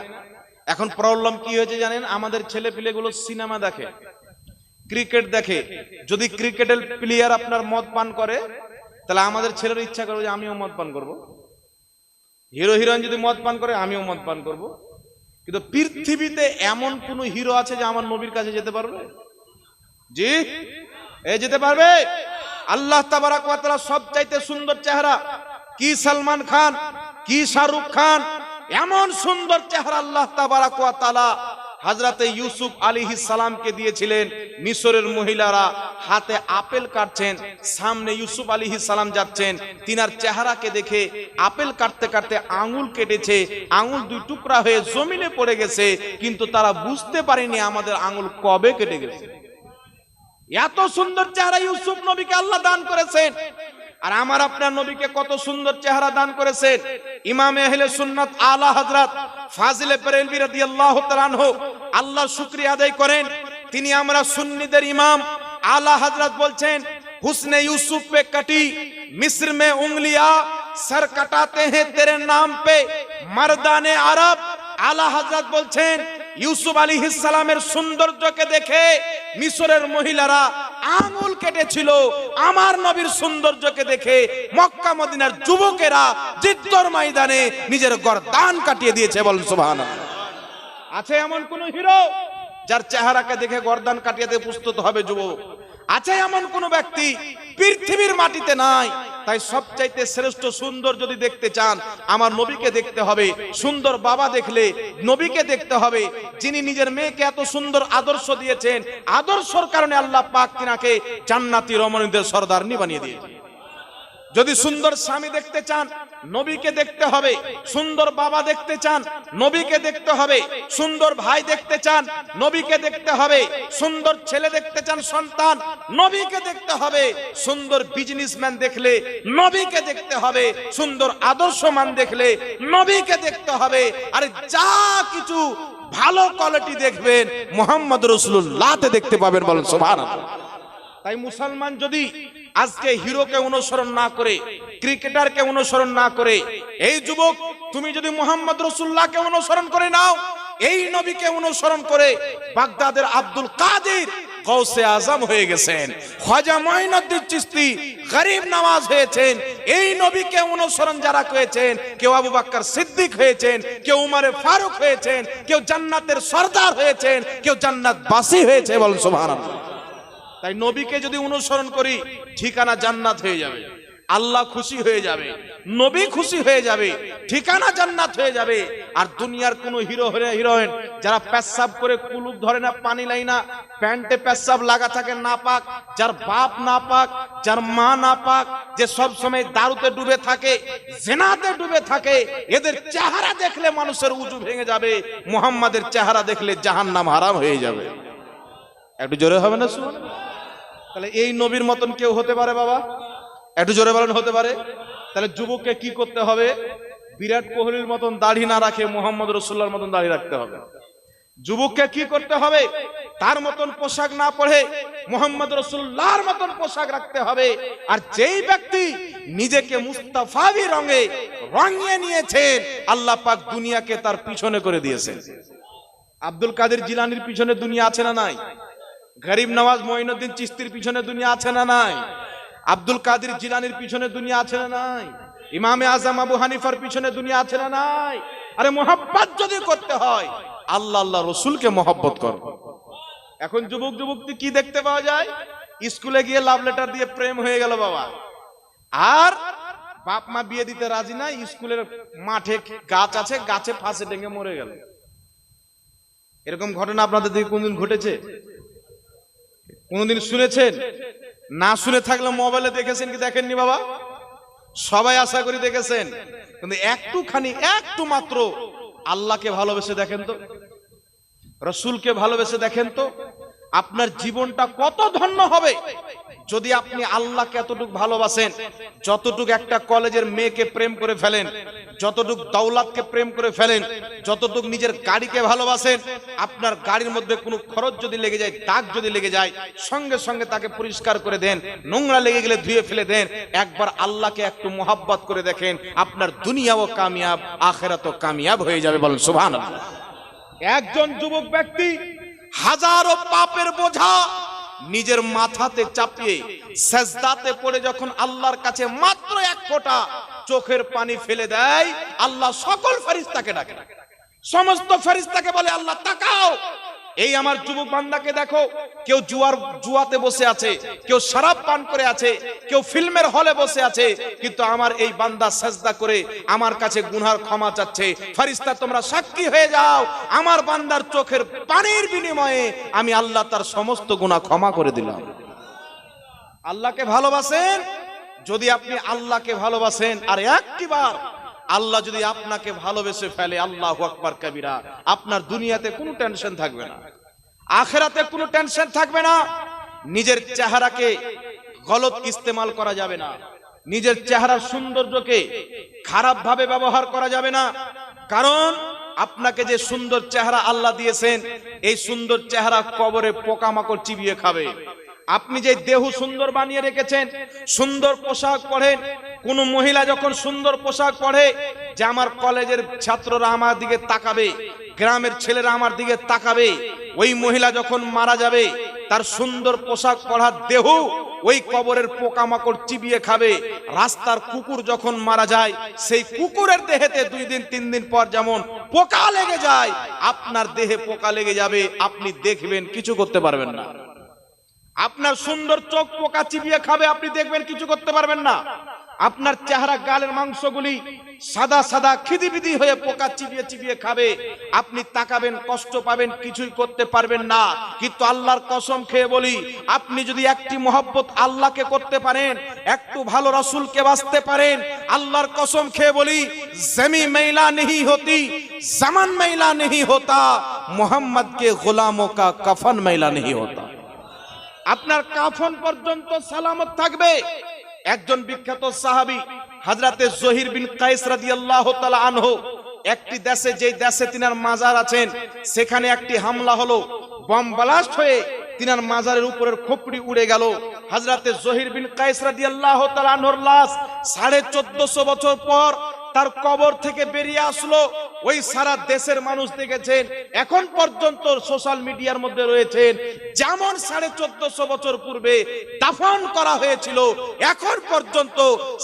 এখন প্রবলেম কি হয়েছে জানেন? আমাদের ছেলে পিলেগুলো সিনেমা দেখে, ক্রিকেট দেখে। যদি ক্রিকেটের প্লেয়ার আপনার মদ পান করে, তাহলে আমাদের ছেলের ইচ্ছা করবে যে আমিও মদ পান করব। হিরো হিরোইন যদি মদ পান করে, আমিও মদ পান করব। কিন্তু পৃথিবীতে এমন কোন হিরো আছে যে আমার নবীর কাছে যেতে পারবে? জি, যেতে পারবে? আল্লাহ তাবারাক ওয়া তাআলা সবচাইতে সুন্দর চেহারা কি সালমান খান, কি শাহরুখ খান, এমন সুন্দর চেহারা আল্লাহ তাবারাক ওয়া তাআলা হযরতে ইউসুফ আলাইহিস সালামকে দিয়েছিলেন। মিশরের মহিলারা হাতে আপেল কাটছেন, সামনে ইউসুফ আলাইহিস সালাম যাচ্ছেন, তিনার চেহারাকে দেখে আপেল কাটতে কাটতে আঙ্গুল কেটেছে, আঙ্গুল 2 টুকরা হয়ে জমিনে পড়ে গেছে, কিন্তু তারা বুঝতে পারেনি আমাদের আঙ্গুল কবে কেটে গেছে। এত সুন্দর চেহারা ইউসুফ নবীকে আল্লাহ দান করেছেন। আর আমার আপনার নবীকে কত সুন্দর চেহারা দান করেছেন। ইমামে আহলে সুন্নাত আলা হযরত ফাজিলে বেরেলভী রাদিয়াল্লাহু তাআলা আনহু আল্লাহর শুকরিয়া আদায় করেন। তিনি আমরা সুন্নিদের ইমাম। আলা হযরত বলছেন, হুসনে ইউসুফ पे कटी मिस्र में उंगलियां सर कटाते हैं तेरे नाम पे मर्दाने अरब। আলা হযরত বলছেন, ইউসুফ আলাইহিস সালামের সৌন্দর্যকে দেখে মিশরের মহিলারা আঙ্গুল কেটেছিল। আমার নবীর সৌন্দর্যকে দেখে মক্কা মদিনার যুবকেরা জিদ্দর ময়দানে নিজের গর্দান কাটিয়ে দিয়েছে, বলেন সুবহানাল্লাহ। আছে এমন কোন হিরো যার চেহারাকে দেখে গর্দান কাটিয়ে দিতে প্রস্তুত হবে যুবক? আছে এমন কোন ব্যক্তি? পৃথিবীর মাটিতে নাই। তাই সবচাইতে শ্রেষ্ঠ সুন্দর যদি দেখতে চান, আমার নবীকে দেখতে হবে। সুন্দর বাবা দেখলে নবীকে দেখতে হবে, যিনি নিজের মেয়েকে এত সুন্দর আদর্শ দিয়েছেন। আদর্শর কারণে আল্লাহ পাক তিনাকে জান্নাতি রমণীদের সরদারনি বানিয়ে দিয়েছেন। যদি সুন্দর স্বামী দেখতে চান, নবীকে দেখতে হবে। সুন্দর বাবা দেখতে চান, নবীকে দেখতে হবে। সুন্দর ভাই দেখতে চান, নবীকে দেখতে হবে। সুন্দর ছেলে দেখতে চান, সন্তান, নবীকে দেখতে হবে। সুন্দর বিজনেসম্যান দেখলে নবীকে দেখতে হবে। সুন্দর আদর্শমান দেখলে নবীকে দেখতে হবে। আরে যা কিছু ভালো কোয়ালিটি দেখবেন মুহাম্মদ রাসূলুল্লাহতে দেখতে পাবেন, বলেন সুবহানাল্লাহ। তাই মুসলমান যদি আজকে হিরোকে অনুসরণ না করে, ক্রিকেটারকে অনুসরণ না করে, এই যুবক তুমি যদি মুহাম্মদ রাসূলুল্লাহকে অনুসরণ করে নাও, এই নবীকে অনুসরণ করে বাগদাদের আব্দুল কাদের গৌসে আজম হয়ে গেছেন, খাজা মঈনুদ্দিন চিশতি গরিব নওয়াজ হয়েছেন। এই নবীকে অনুসরণ যারা করেছেন, কেউ আবু বকর সিদ্দিক হয়েছেন, কেউ উমরে ফারুক হয়েছেন, কেউ জান্নাতের সরদার হয়েছেন, কেউ জান্নাতবাসী হয়েছে, বলেন সুবহানাল্লাহ। তাই নবীকে যদি অনুসরণ করি ঠিকানা জান্নাত হয়ে যাবে, আল্লাহ খুশি হয়ে যাবে, নবী খুশি হয়ে যাবে, ঠিকানা জান্নাত হয়ে যাবে। আর দুনিয়ার কোন হিরো হিরোইন যারা পেশাব করে কুলুপ ধরে না, পানি লাই না, প্যান্টে পেশাব লাগা থাকে না পাক, যার বাপ না পাক, যার মা না পাক, যে সব সময় দারুতে ডুবে থাকে, জিনাতে ডুবে থাকে, এদের চেহারা দেখলে মানুষের উজু ভেঙে যাবে। মুহাম্মাদের চেহারা দেখলে জাহান্নাম হারাম হয়ে যাবে। একটু জোরে হবে না শুনুন? তাহলে এই নবীর মতন কেউ হতে পারে বাবা? একটু জোরে বলেন, হতে পারে? তাহলে যুবককে কি করতে হবে? বিরাট কোহলির মতন দাড়ি না রাখে মুহাম্মদ রাসূলুল্লাহর মতন দাড়ি রাখতে হবে। যুবককে কি করতে হবে? তার মতন পোশাক না পরে মুহাম্মদ রাসূলুল্লাহর মতন পোশাক রাখতে হবে। আর যেই ব্যক্তি নিজেকে মুস্তাফাবি রঙে রঙিয়ে নিয়েছেন, আল্লাহ পাক দুনিয়াকে তার পিছনে করে দিয়েছেন। আব্দুল কাদের জিলানির পিছনে দুনিয়া আছে না নাই? গরিব নওয়াজ মঈনুদ্দিন চিশতির পিছনে দুনিয়া আছে না নাই? আব্দুল কাদের জিলানির পিছনে দুনিয়া আছে না নাই? ইমামে আজম আবু হানিফার পিছনে দুনিয়া আছে না নাই? আরে মোহাব্বত যদি করতে হয় আল্লাহ আল্লাহ রসুলকে মোহাব্বত কর। এখন যুবক যুবতী কি দেখতে পাওয়া যায়? স্কুলে গিয়ে লাভ লেটার দিয়ে প্রেম হয়ে গেল বাবা, আর বাপ মা বিয়ে দিতে রাজি না, স্কুলের মাঠে গাছ আছে, গাছে ফাঁসে ডেঙে মরে গেল। এরকম ঘটনা আপনাদের দিকে কোনদিন ঘটেছে? কোনদিন শুনেছেন? না শুনে থাকলে মোবাইলে দেখেছেন কি দেখেননি বাবা? সবাই আশা করি দেখেছেন। কিন্তু একটু মাত্র আল্লাহকে ভালোবেসে দেখেন তো, রসুলকে ভালোবেসে দেখেন তো, আপনার জীবনটা কত ধন্য হবে যদি আপনি আল্লাহকে এতটুকু ভালোবাসেন। যতটুকু একটা কলেজের মেয়েকে প্রেম করে ফেলেন, যতটুকু দৌলতকে প্রেম করে ফেলেন, যতটুকু নিজের গাড়িকে ভালোবাসেন, আপনার গাড়ির মধ্যে কোনো খরচ যদি লেগে যায়, দাগ যদি লেগে যায়, সঙ্গে সঙ্গে তাকে পরিষ্কার করে দেন, নোংরা লেগে গেলে ধুয়ে ফেলে দেন। একবার আল্লাহকে একটু মোহাব্বত করে দেখেন, আপনার দুনিয়াও কামিয়াব, আখিরাতও কামিয়াব হয়ে যাবে, বলেন সুবহানাল্লাহ। একজন যুবক ব্যক্তি হাজারো পাপের বোঝা নিজের মাথাতে চাপিয়ে সেজদাতে পড়ে যখন আল্লাহর কাছে মাত্র এক ফোঁটা চোখের পানি ফেলে দেয়, আল্লাহ সকল ফেরেশতাকে ডাকে, সমস্ত ফেরেশতাকে বলে আল্লাহ তাকাও, এই আমার যুবক বান্দাকে দেখো। কেউ জুয়াতে বসে আছে, কেউ শরাব পান করে আছে, কেউ ফিল্মের হলে বসে আছে, কিন্তু আমার এই বান্দা সেজদা করে আমার কাছে গুনার ক্ষমা চাচ্ছে। ফেরেশতা তোমরা সাক্ষী হয়ে যাও, আমার বান্দার চোখের পানির বিনিময়ে আমি আল্লাহ তার সমস্ত গুনাহ ক্ষমা করে দিলাম। আল্লাহকে ভালোবাসেন, যদি আপনি আল্লাহকে ভালোবাসেন, আর একটিবার আল্লাহ যদি আপনাকে ভালোবেসে ফেলে, আল্লাহু আকবার কবিরা, আপনার দুনিয়াতে কোনো টেনশন থাকবে না, আখিরাতে কোনো টেনশন থাকবে না। নিজের চেহারাকে গলত ইস্তেমাল করা যাবে না, নিজের চেহারার সৌন্দর্যকে খারাপ ভাবে ব্যবহার করা যাবে না। কারণ আপনাকে যে সুন্দর চেহারা আল্লাহ দিয়েছেন, এই সুন্দর চেহারা কবরে পোকামাকড় চিবিয়ে খাবে। আপনি যে দেহ সুন্দর বানিয়ে রেখেছেন, সুন্দর পোশাক পরেন, কোন মহিলা যখন সুন্দর পোশাক পরে, যে আমার কলেজের ছাত্ররা আমার দিকে তাকাবে, গ্রামের ছেলেরা আমার দিকে তাকাবে, ওই মহিলা যখন মারা যাবে তার সুন্দর পোশাক পরার দেহ ওই কবরের পোকামাকড় চিবিয়ে খাবে। রাস্তার কুকুর যখন মারা যায়, সেই কুকুরের দেহেতে 2 দিন 3 দিন পর যেমন পোকা লেগে যায়, আপনার দেহে পোকা লেগে যাবে, আপনি দেখবেন কিছু করতে পারবেন না। আপনার সুন্দর চোখ পোকা চিবিয়ে খাবে, আপনি দেখবেন কিছু করতে পারবেন না। আপনার চেহারা গালের মাংসগুলি সাদা সাদা খিদিবিদি হয়ে পোকা চিবিয়ে চিবিয়ে খাবে, আপনি তাকাবেন, কষ্ট পাবেন, কিছুই করতে পারবেন না। কিন্তু আল্লাহর কসম খেয়ে বলি, আপনি যদি একটি মহব্বত আল্লাহকে করতে পারেন, একটু ভালো রাসূলকে বাসতে পারেন, আল্লাহর কসম খেয়ে বলি, জমি মেলা नहीं होती, zaman মেলা नहीं होता, मोहम्मद के गुलामों का कफन মেলা नहीं होता। আপনার কাফন পর্যন্ত সালামত থাকবে। একজন বিখ্যাত সাহাবী হযরতে জহির বিন কায়েস রাদিয়াল্লাহু তাআলা আনহু, একটি দেশে, যেই দেশে তিনার মাজার আছেন, সেখানে একটি হামলা হলো, বম ব্লাস্ট হয়ে তিনার মাজারের উপরের খোপড়ি উড়ে গেল। হযরতে জহির বিন কায়েস রাদিয়াল্লাহু তাআলা আনহুর লাশ 1450 বছর পর তার কবর থেকে বেরিয়ে আসলো। ওই সারা দেশের মানুষ দেখেছেন, এখন পর্যন্ত সোশ্যাল মিডিয়ার মধ্যে রয়েছেন, যেমন 1450 বছর পূর্বে দাফন করা হয়েছিল, এখন পর্যন্ত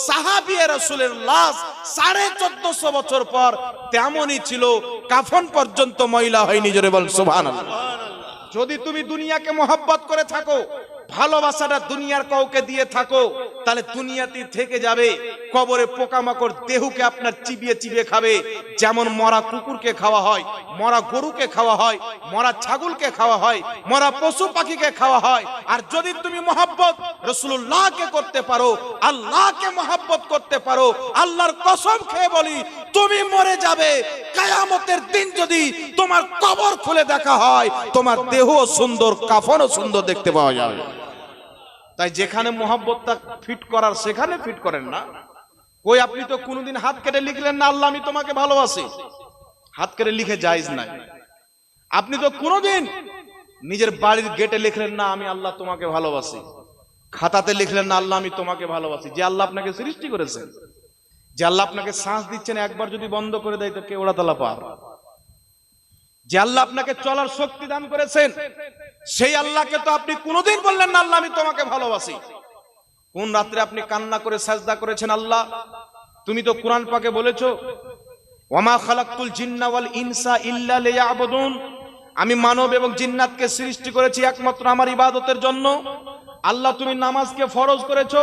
সাহাবী রাসূলের লাশ 1450 বছর পর তেমনই ছিল, কাফন পর্যন্ত ময়লা হয়নি। জোরে বল সুবহানাল্লাহ। যদি তুমি দুনিয়াকে মহব্বত করে থাকো, ভালোবাসাটা দুনিয়ার কাউকে দিয়ে থাকো, তাহলে দুনিয়াতেই থেকে যাবে। কবরে পোকামাকড় দেহকে আপনার চিবিয়ে চিবিয়ে খাবে, যেমন মরা কুকুরকে খাওয়া হয়, মরা গরুকে খাওয়া হয়, মরা ছাগলকে খাওয়া হয়, মরা পশু পাখিকে খাওয়া হয়। আর যদি তুমি মহব্বত রাসূলুল্লাহকে করতে পারো, আল্লাহকে মহব্বত করতে পারো, আল্লাহর কসম খেয়ে বলি, তুমি মরে যাবে। কিয়ামতের দিন যদি তোমার কবর খুলে দেখা হয়, তোমার দেহ সুন্দর, কাফনও সুন্দর দেখতে পাওয়া যাবে। তাই যেখানে মহব্বতটা ফিট করার, সেখানে ফিট করেন না। কই আপনি তো কোনোদিন হাত কেটে লিখলেন না, আল্লাহ আমি তোমাকে ভালোবাসি। হাত কেটে লিখে জায়েজ নাই। আপনি তো কোনোদিন নিজের বাড়ির গেটে লিখলেন না, আমি আল্লাহ তোমাকে ভালোবাসি। খাতাতে লিখলেন না, আল্লাহ আমি তোমাকে ভালোবাসি। যে আল্লাহ আপনাকে সৃষ্টি করেছেন, যে আল্লাহ আপনাকে শ্বাস দিচ্ছেন, একবার যদি বন্ধ করে দেয় তো কেওড়া তলা পার। যে আল্লাহ আপনাকে চলার শক্তি দান করেছেন, সেই আল্লাহকে তো আপনি কোনোদিন বললেন না, আল্লাহ আমি তোমাকে ভালোবাসি। কোন রাত্রে আপনি কান্না করে সাজদা করেছেন? আল্লাহ তুমি তো কোরআন পাকে বলেছো, ওয়ামা খালাকতুল জিন্না ওয়াল ইনসা ইল্লা লিয়াবুদুন, আমি মানব এবং জিন্নাতকে সৃষ্টি করেছি একমাত্র আমার ইবাদতের জন্য। আল্লাহ তুমি নামাজকে ফরজ করেছো,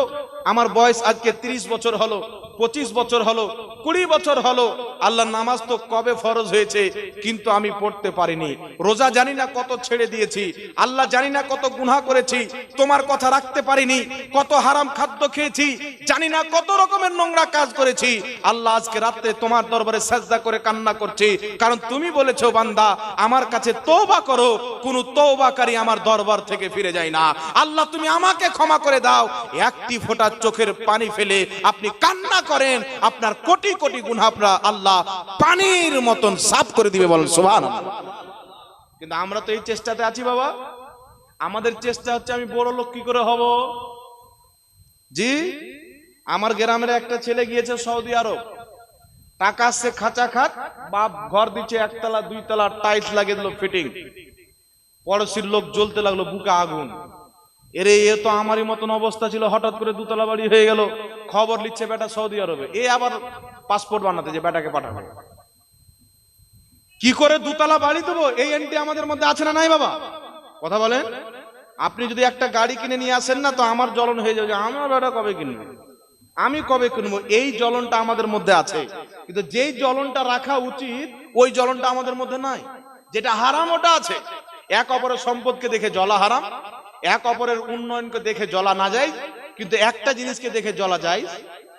আমার বয়স আজকে 30 বছর হলো, 25 বছর হলো, 20 বছর হলো। আল্লাহ নামাজ তো কবে ফরজ হয়েছে, কিন্তু আমি পড়তে পারিনি। রোজা জানি না কত ছেড়ে দিয়েছি, আল্লাহ জানি না কত গুনাহ করেছি, তোমার কথা রাখতে পারিনি, কত হারাম খাদ্য খেয়েছি, জানি না কত রকমের নোংরা কাজ করেছি। আল্লাহ আজকে রাতে তোমার দরবারে সাজদা করে কান্না করছি, কারণ তুমি বলেছো বান্দা আমার কাছে তওবা করো, কোন তওবাকারী আমার দরবার থেকে ফিরে যায় না। আল্লাহ তুমি আমাকে ক্ষমা করে দাও। একটি ফোঁটা চোখের পানি ফেলে আপনি কান্না করেন, আপনার কোটি কোটি গুনাহ আল্লাহ পানির মতন সাফ করে দিবে। বলেন সুবহানাল্লাহ। কিন্তু আমরা তো এই চেষ্টাতে আছি বাবা। আমাদের চেষ্টা হচ্ছে আমি বড় লোক কি করে হব। জি, আমার গ্রামের একটা ছেলে গিয়েছে সৌদি আরব, টাকা সে খাঁচা খাত, বাপ ঘর দিচ্ছে, একতলা দুইতলা টাইলস লাগিয়ে দিল ফিটিং, পড়োশির লোক জ্বলতে লাগলো বুকে আগুন। এরে এ তো আমারই মতন অবস্থা ছিল, হঠাৎ করে দুতলা বাড়ি হয়ে গেল। খবর লিখছে বেটা সৌদি আরবে, এ আবার পাসপোর্ট বানাতে যে বেটাকে পাঠাবে। কি করে দুতলা বাড়ি দেবো, এই এন্টি আমাদের মধ্যে আছে না নাই বাবা? কথা বলেন। আপনি যদি একটা গাড়ি কিনে নিয়ে আসেন না, তো আমার জ্বলন হয়ে যাবে, আমার বেটা কবে কিনবো, আমি কবে কিনবো, এই জ্বলনটা আমাদের মধ্যে আছে। কিন্তু যেই জ্বলনটা রাখা উচিত, ওই জ্বলনটা আমাদের মধ্যে নাই। যেটা হারাম ওটা আছে। এক অপরের সম্পদকে দেখে জ্বলা হারাম, এক অপরের উন্নয়নকে দেখে জ্বলা না যায়, কিন্তু একটা জিনিসকে দেখে জ্বলা যায়।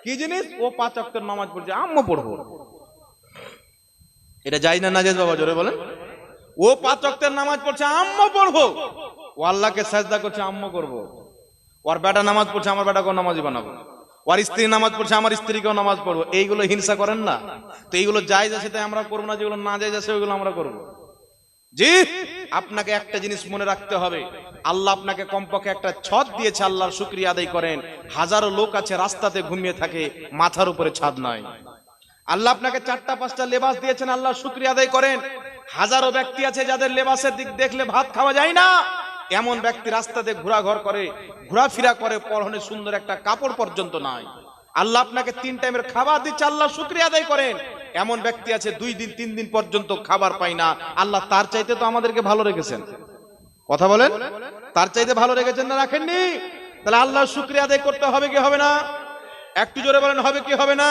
কি জিনিস? ও 5 ওয়াক্তের নামাজ পড়ছে, আম্মু পড়বো, এটা যায় না না যায় বাবা? জোরে বলেন। ও 5 ওয়াক্তের নামাজ পড়ছে, আম্মু পড়বো। ও আল্লাহকে সাজদা করছে, আম্মু করবো। ওর বেটা নামাজ পড়ছে, আমার বেটাকেও নামাজি বানাবো। ওর স্ত্রী নামাজ পড়ছে, আমার স্ত্রীকেও নামাজ পড়বো। এইগুলো হিংসা করেন না? তো এইগুলো জায়েজ আছে তাই আমরা করবো না, যেগুলো না জায়েজ আছে ওইগুলো আমরা করবো। জি, আপনাকে একটা জিনিস মনে রাখতে হবে, আল্লাহ আপনাকে কমপক্ষে একটা ছাদ দিয়েছে, আল্লাহর শুকরিয়া আদায় করেন। হাজারো লোক আছে রাস্তাতে ঘুমিয়ে থাকে, মাথার উপরে ছাদ নাই। আল্লাহ আপনাকে 4টা-5টা লেবাস দিয়েছেন, আল্লাহর শুকরিয়া আদায় করেন। হাজারো ব্যক্তি আছে যাদের লেবাসের দিক দেখলে ভাত খাওয়া যায় না, এমন ব্যক্তি রাস্তাতে ঘোরাঘর করে, ঘোরাফেরা করে, পরনে সুন্দর একটা কাপড় পর্যন্ত নাই। আল্লাহ আপনাকে 3 টাইমের খাবার দিচ্ছে, আল্লাহর শুকরিয়া আদায় করেন। এমন ব্যক্তি আছে 2 দিন 3 দিন পর্যন্ত খাবার পায় না, আল্লাহ তার চাইতে তো আমাদেরকে ভালো রেখেছেন। কথা বলেন, তার চাইতে ভালো রেখেছেন না রাখেননি? তাহলে আল্লাহর শুকরিয়া আদায় করতে হবে কি হবে না? একটু জোরে বলেন হবে কি হবে না?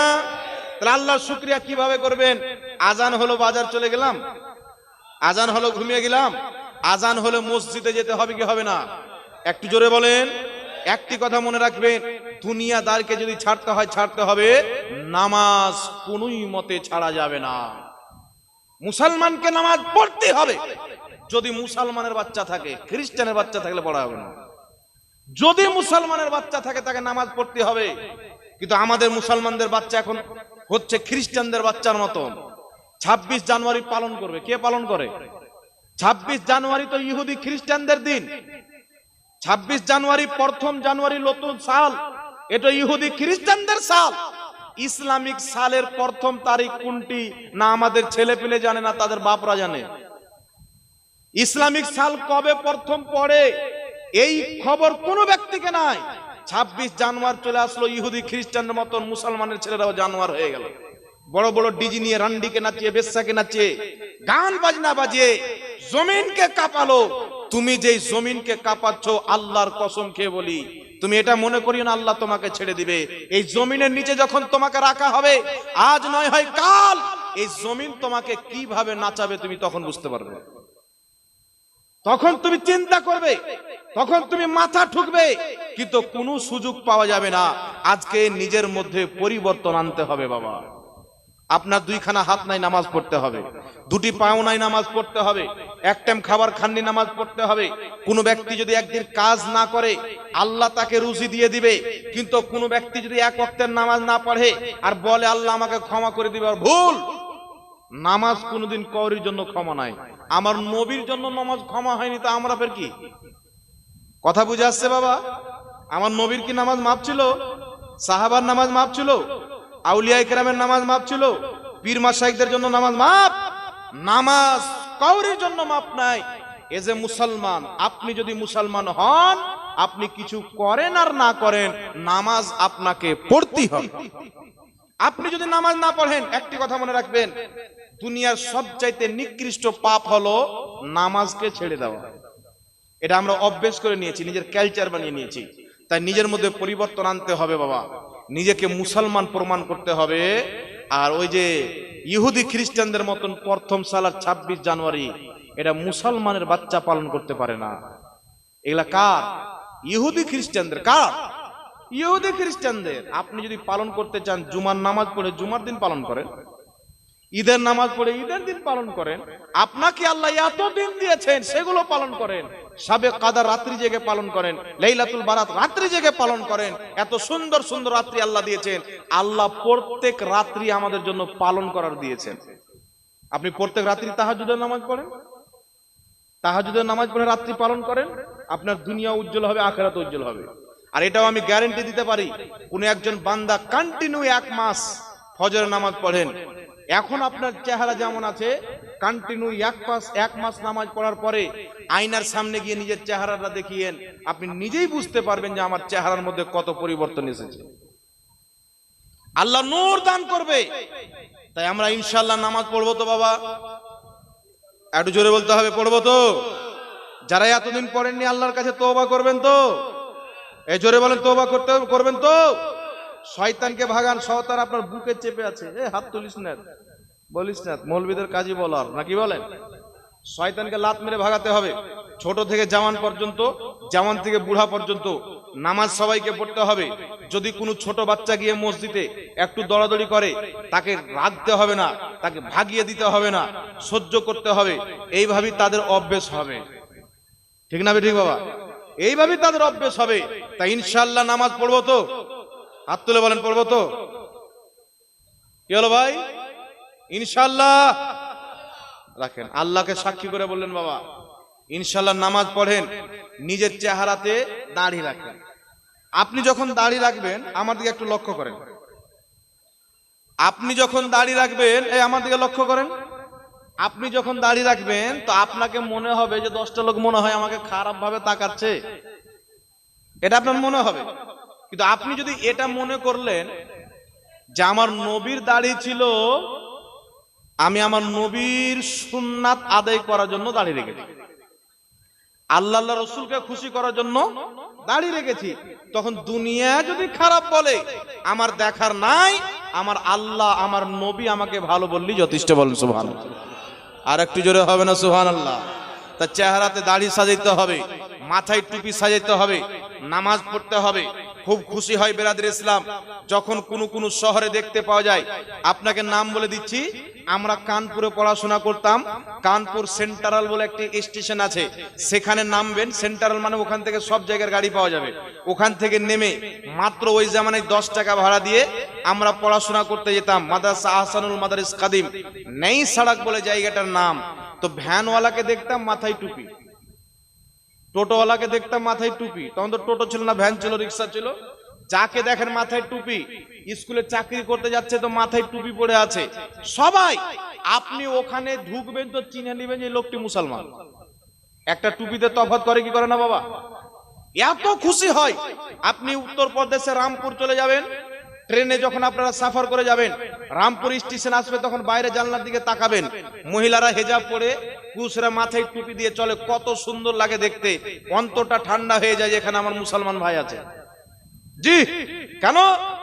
তাহলে আল্লাহর শুকরিয়া কিভাবে করবেন? আজান হলো বাজার চলে গেলাম, আজান হলো ঘুমিয়ে গেলাম, আজান হলো মসজিদে যেতে হবে কি হবে না? একটু জোরে বলেন। একটি কথা মনে রাখবেন, দুনিয়াদারকে যদি ছাড়তে হয় ছাড়তে হবে, নামাজ কোনোই মতে ছাড়া যাবে না। মুসলমানকে নামাজ পড়তে হবে। যদি মুসলমানের বাচ্চা থাকে, খ্রিস্টানের বাচ্চা থাকলে পড়া হবে না। যদি মুসলমানের বাচ্চা থাকে তাকে নামাজ পড়তে হবে। কিন্তু আমাদের মুসলমানদের বাচ্চা এখন হচ্ছে খ্রিস্টানদের বাচ্চার মতো। 26 জানুয়ারি পালন করবে, কে পালন করে? 26 জানুয়ারি তো ইহুদি খ্রিস্টানদের দিন। 26 জানুয়ারি, প্রথম জানুয়ারি নতুন সাল, এটা ইহুদি খ্রিস্টানদের সাল। ইসলামিক সালের প্রথম তারিখ কোনটি না আমাদের ছেলে পেলে জানে না, তাদের বাপরা জানে। ইসলামিক সাল কবে প্রথম পড়ে এই খবর কোনো ব্যক্তিকে নাই। 26 জানুয়ারি চলে আসলো, ইহুদি খ্রিস্টানদের মতন মুসলমানের ছেলেরাও জানুয়ার হয়ে গেল। বড় বড় ডিজি নিয়ে রান্ডিকে নাচিয়ে, বেশ্যাকে নাচিয়ে, গান বাজনা বাজিয়ে জমিনকে কাঁপালো। তুমি যেই জমিনকে কাঁপাচ্ছ, আল্লাহর কসম খেয়ে বলি, তুমি এটা মনে করিও না আল্লাহ তোমাকে ছেড়ে দিবে। এই জমিনের নিচে যখন তোমাকে রাখা হবে, আজ নয় হয় কাল, এই জমিন তোমাকে কিভাবে নাচাবে তুমি তখন বুঝতে পারবে। তখন তুমি চিন্তা করবে, তখন তুমি মাথা ঠুকবে, কিন্তু কোনো সুযোগ পাওয়া যাবে না। আজকে নিজের মধ্যে পরিবর্তন আনতে হবে বাবা। আপনার দুইখানা হাত নাই, নামাজ পড়তে হবে। দুটি পাও নাই, নামাজ পড়তে হবে। এক টাইম খাবার খাননি, নামাজ পড়তে হবে। কোনো ব্যক্তি যদি একদিন কাজ না করে, আল্লাহ তাকে রুজি দিয়ে দিবে। কিন্তু কোনো ব্যক্তি যদি এক ওয়াক্তের নামাজ না পড়ে আর বলে আল্লাহ আমাকে ক্ষমা করে দিবে, আর ভুল। নামাজ কোনোদিন কওরির জন্য ক্ষমা নাই। আমার নবীর জন্য নামাজ ক্ষমা হয়নি, তা আমরা ফের কি? কথা বুঝে আসছে বাবা? আমার নবীর কি নামাজ মাপ ছিল? সাহাবার নামাজ মাপ ছিল? আউলিয়া ইকরামের নামাজ মাপ ছিল? পীর মাশাইখদের জন্য নামাজ মাপ? নামাজ কাউরির জন্য মাপ নাই। এ যে মুসলমান, আপনি যদি মুসলমান হন, আপনি কিছু করেন আর না করেন, নামাজ আপনাকে পড়তেই হবে। আপনি যদি নামাজ না পড়েন, একটি কথা মনে রাখবেন, দুনিয়ার সবচাইতে নিকৃষ্ট পাপ হলো নামাজকে ছেড়ে দেওয়া। এটা আমরা অভ্যেস করে নিয়েছি, নিজের কালচার বানিয়ে নিয়েছি। তাই নিজের মধ্যে পরিবর্তন আনতে হবে বাবা। নিজেকে মুসলমান প্রমাণ করতে হবে। আর ওই যে ইহুদি খ্রিস্টানদের মতন প্রথম সালার 26 জানুয়ারি, এটা মুসলমানের বাচ্চা পালন করতে পারে না। এগুলা কার? ইহুদি খ্রিস্টানদের। কার? ইহুদি খ্রিস্টানদের। আপনি যদি পালন করতে চান, জুমার নামাজ পড়ে জুমার দিন পালন করেন, ঈদের নামাজ পড়ে ঈদের দিন পালন করেন। আপনাকে আল্লাহ এত দিন দিয়েছেন, সেগুলো পালন করেন। সাবে কাদার রাত্রি জেগে পালন করেন, লাইলাতুল বারাত রাত্রি জেগে পালন করেন। এত সুন্দর সুন্দর রাত্রি আল্লাহ দিয়েছেন। আল্লাহ প্রত্যেক রাত্রি আমাদের জন্য পালন করার দিয়েছেন। আপনি প্রত্যেক রাত্রি তাহাজ্জুদের নামাজ পড়েন, তাহাজ্জুদের নামাজ পড়ে রাত্রি পালন করেন, আপনার দুনিয়া উজ্জ্বল হবে, আখিরাত উজ্জ্বল হবে। আর এটাও আমি গ্যারান্টি দিতে পারি, কোন একজন বান্দা কন্টিনিউ 1 মাস ফজরের নামাজ পড়েন, এখন আপনার চেহারা যেমন আছে, কন্টিনিউ 1 মাস নামাজ পড়ার পরে আয়নার সামনে গিয়ে নিজের চেহারাটা দেখিয়েন, আপনি নিজেই বুঝতে পারবেন যে আমার চেহারার মধ্যে কত পরিবর্তন এসেছে। আল্লাহ নূর দান করবে। তাই আমরা ইনশাআল্লাহ নামাজ পড়বো তো বাবা? একটু জোরে বলতে হবে, পড়বো তো? যারা এতদিন পড়েননি আল্লাহর কাছে তওবা করবেন তো? এই জোরে বলেন, তওবা করবেন তো? শয়তানকে ভাগান। শয়তান আপনার বুকে চেপে আছে। হাত তুলিস না, বলিস না, মৌলবীদের কাজই বলার নাকি বলেন? শয়তানকে লাত মেরে ভাগাতে হবে। ছোট থেকে জওয়ান পর্যন্ত, জওয়ান থেকে বুড়া পর্যন্ত নামাজ সবাইকে পড়তে হবে। যদি কোনো ছোট বাচ্চা গিয়ে মসজিদে একটু দৌড়াদৌড়ি করে, তাকে রাখতে হবে না, তাকে ভাগিয়ে দিতে হবে না, সহ্য করতে হবে। এইভাবেই তাদের অভ্যেস হবে। ঠিক না ঠিক বাবা? এইভাবেই তাদের অভ্যেস হবে। তাই ইনশাআল্লাহ নামাজ পড়বো তো? হাত তুলে বলেন, পড়বো তো? কি হলো ভাই? ইনশাআল্লাহ রাখেন। আল্লাহকে সাক্ষী করে বললেন বাবা, ইনশাআল্লাহ নামাজ পড়েন, নিজের চেহারাতে দাড়ি রাখেন। আপনি যখন দাড়ি রাখবেন, আমার দিকে একটু লক্ষ্য করেন। আপনি যখন দাড়ি রাখবেন, এই আমার দিকে লক্ষ্য করেন। আপনি যখন দাড়ি রাখবেন, তো আপনাকে মনে হবে যে 10টা লোক মনে হয় আমাকে খারাপ ভাবে তাকাচ্ছে, এটা আপনার মনে হবে। কিন্তু আপনি যদি এটা মনে করলেন যে আমার নবীর দাড়ি ছিল, আমি আমার নবীর সুন্নাত আদায় করার জন্য দাড়ি রেখেছি, আল্লাহ রসুলকে খুশি করার জন্য দাড়ি রেখেছি। তখন দুনিয়া যদি খারাপ বলে আমার দেখার নাই, আমার আল্লাহ আমার নবী আমাকে ভালো বললি যথেষ্ট। বলেন সুবহানাল্লাহ। আর একটু জোরে হবে না সুবহানাল্লাহ? তা চেহারাতে দাড়ি সাজাইতে হবে, মাথায় টুপি সাজাইতে হবে, নামাজ পড়তে হবে। খুব খুশি হয় বেরাদরি ইসলাম যখন কোন শহরে দেখতে পাওয়া যায়। আপনাকে নাম বলে দিচ্ছি, আমরা কানপুরে পড়াশোনা করতাম। কানপুর সেন্ট্রাল বলে একটি স্টেশন আছে, সেখানে নামবেন। সেন্ট্রাল মানে ওখান থেকে সব জায়গার গাড়ি পাওয়া যাবে। ওখান থেকে নেমে মাত্র ওই জামানায় 10 টাকা ভাড়া দিয়ে আমরা পড়াশোনা করতে যেতাম। মাদ্রাসা আহসানুল মাদারিস কাদিম, নেই সড়ক বলে জায়গাটার নাম। তো ভ্যানওয়ালাকে দেখতাম মাথায় টুপি, টোটোওয়ালাকে দেখতাম মাথায় টুপি। তখন তো টোটো ছিল না, ভ্যান ছিল, রিক্সা ছিল। যাকে দেখেন মাথায় টুপি, স্কুলে চাকরি করতে যাচ্ছে তো মাথায় টুপি পড়ে আছে সবাই। আপনি ওখানে ঢুকবেন তো চিনে নেবেন যে লোকটি মুসলমান। একটা টুপিতে তফাৎ করে কি করে না বাবা? এত খুশি হয়। আপনি উত্তরপ্রদেশে রামপুর চলে যাবেন, ট্রেনে যখন আপনারা সফর করে যাবেন, রামপুর স্টেশন আসবে, তখন বাইরে জানলার দিকে তাকাবেন, মহিলারা হেজাব পরে, পুরুষরা মাথায় টুপি দিয়ে চলে। কত সুন্দর লাগে দেখতে, অন্তরটা ঠান্ডা হয়ে যায় এখানে আমার মুসলমান ভাই আছে। জি, কেন?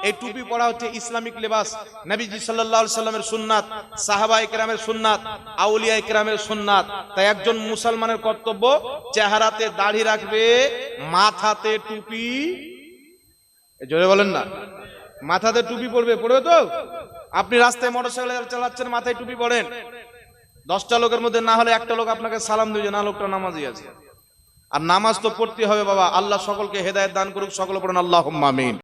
এই টুপি পরা হচ্ছে ইসলামিক লেবাস, নবীজি সাল্লাল্লাহু আলাইহি সাল্লামের সুন্নাত, সাহাবায়ে কেরামের সুন্নাত, আউলিয়ায়ে কেরামের সুন্নাত। তাই একজন মুসলমানের কর্তব্য চেহারাতে দাড়ি রাখবে, মাথাতে টুপি, জোরে বলেন না, মাথাতে টুপি পড়বে। পড়বে তো? আপনি রাস্তায় মোটরসাইকেল চালাচ্ছেন, মাথায় টুপি পড়েন, 10টা লোকের মধ্যে না হলে একটা লোক আপনাকে সালাম দিবে, না লোকটা নামাজি আছে। আর নামাজ তো পড়তে হবে বাবা। আল্লাহ সকলকে হেদায়েত দান করুক। সকলে পড়েন আল্লাহুম্মা আমিন।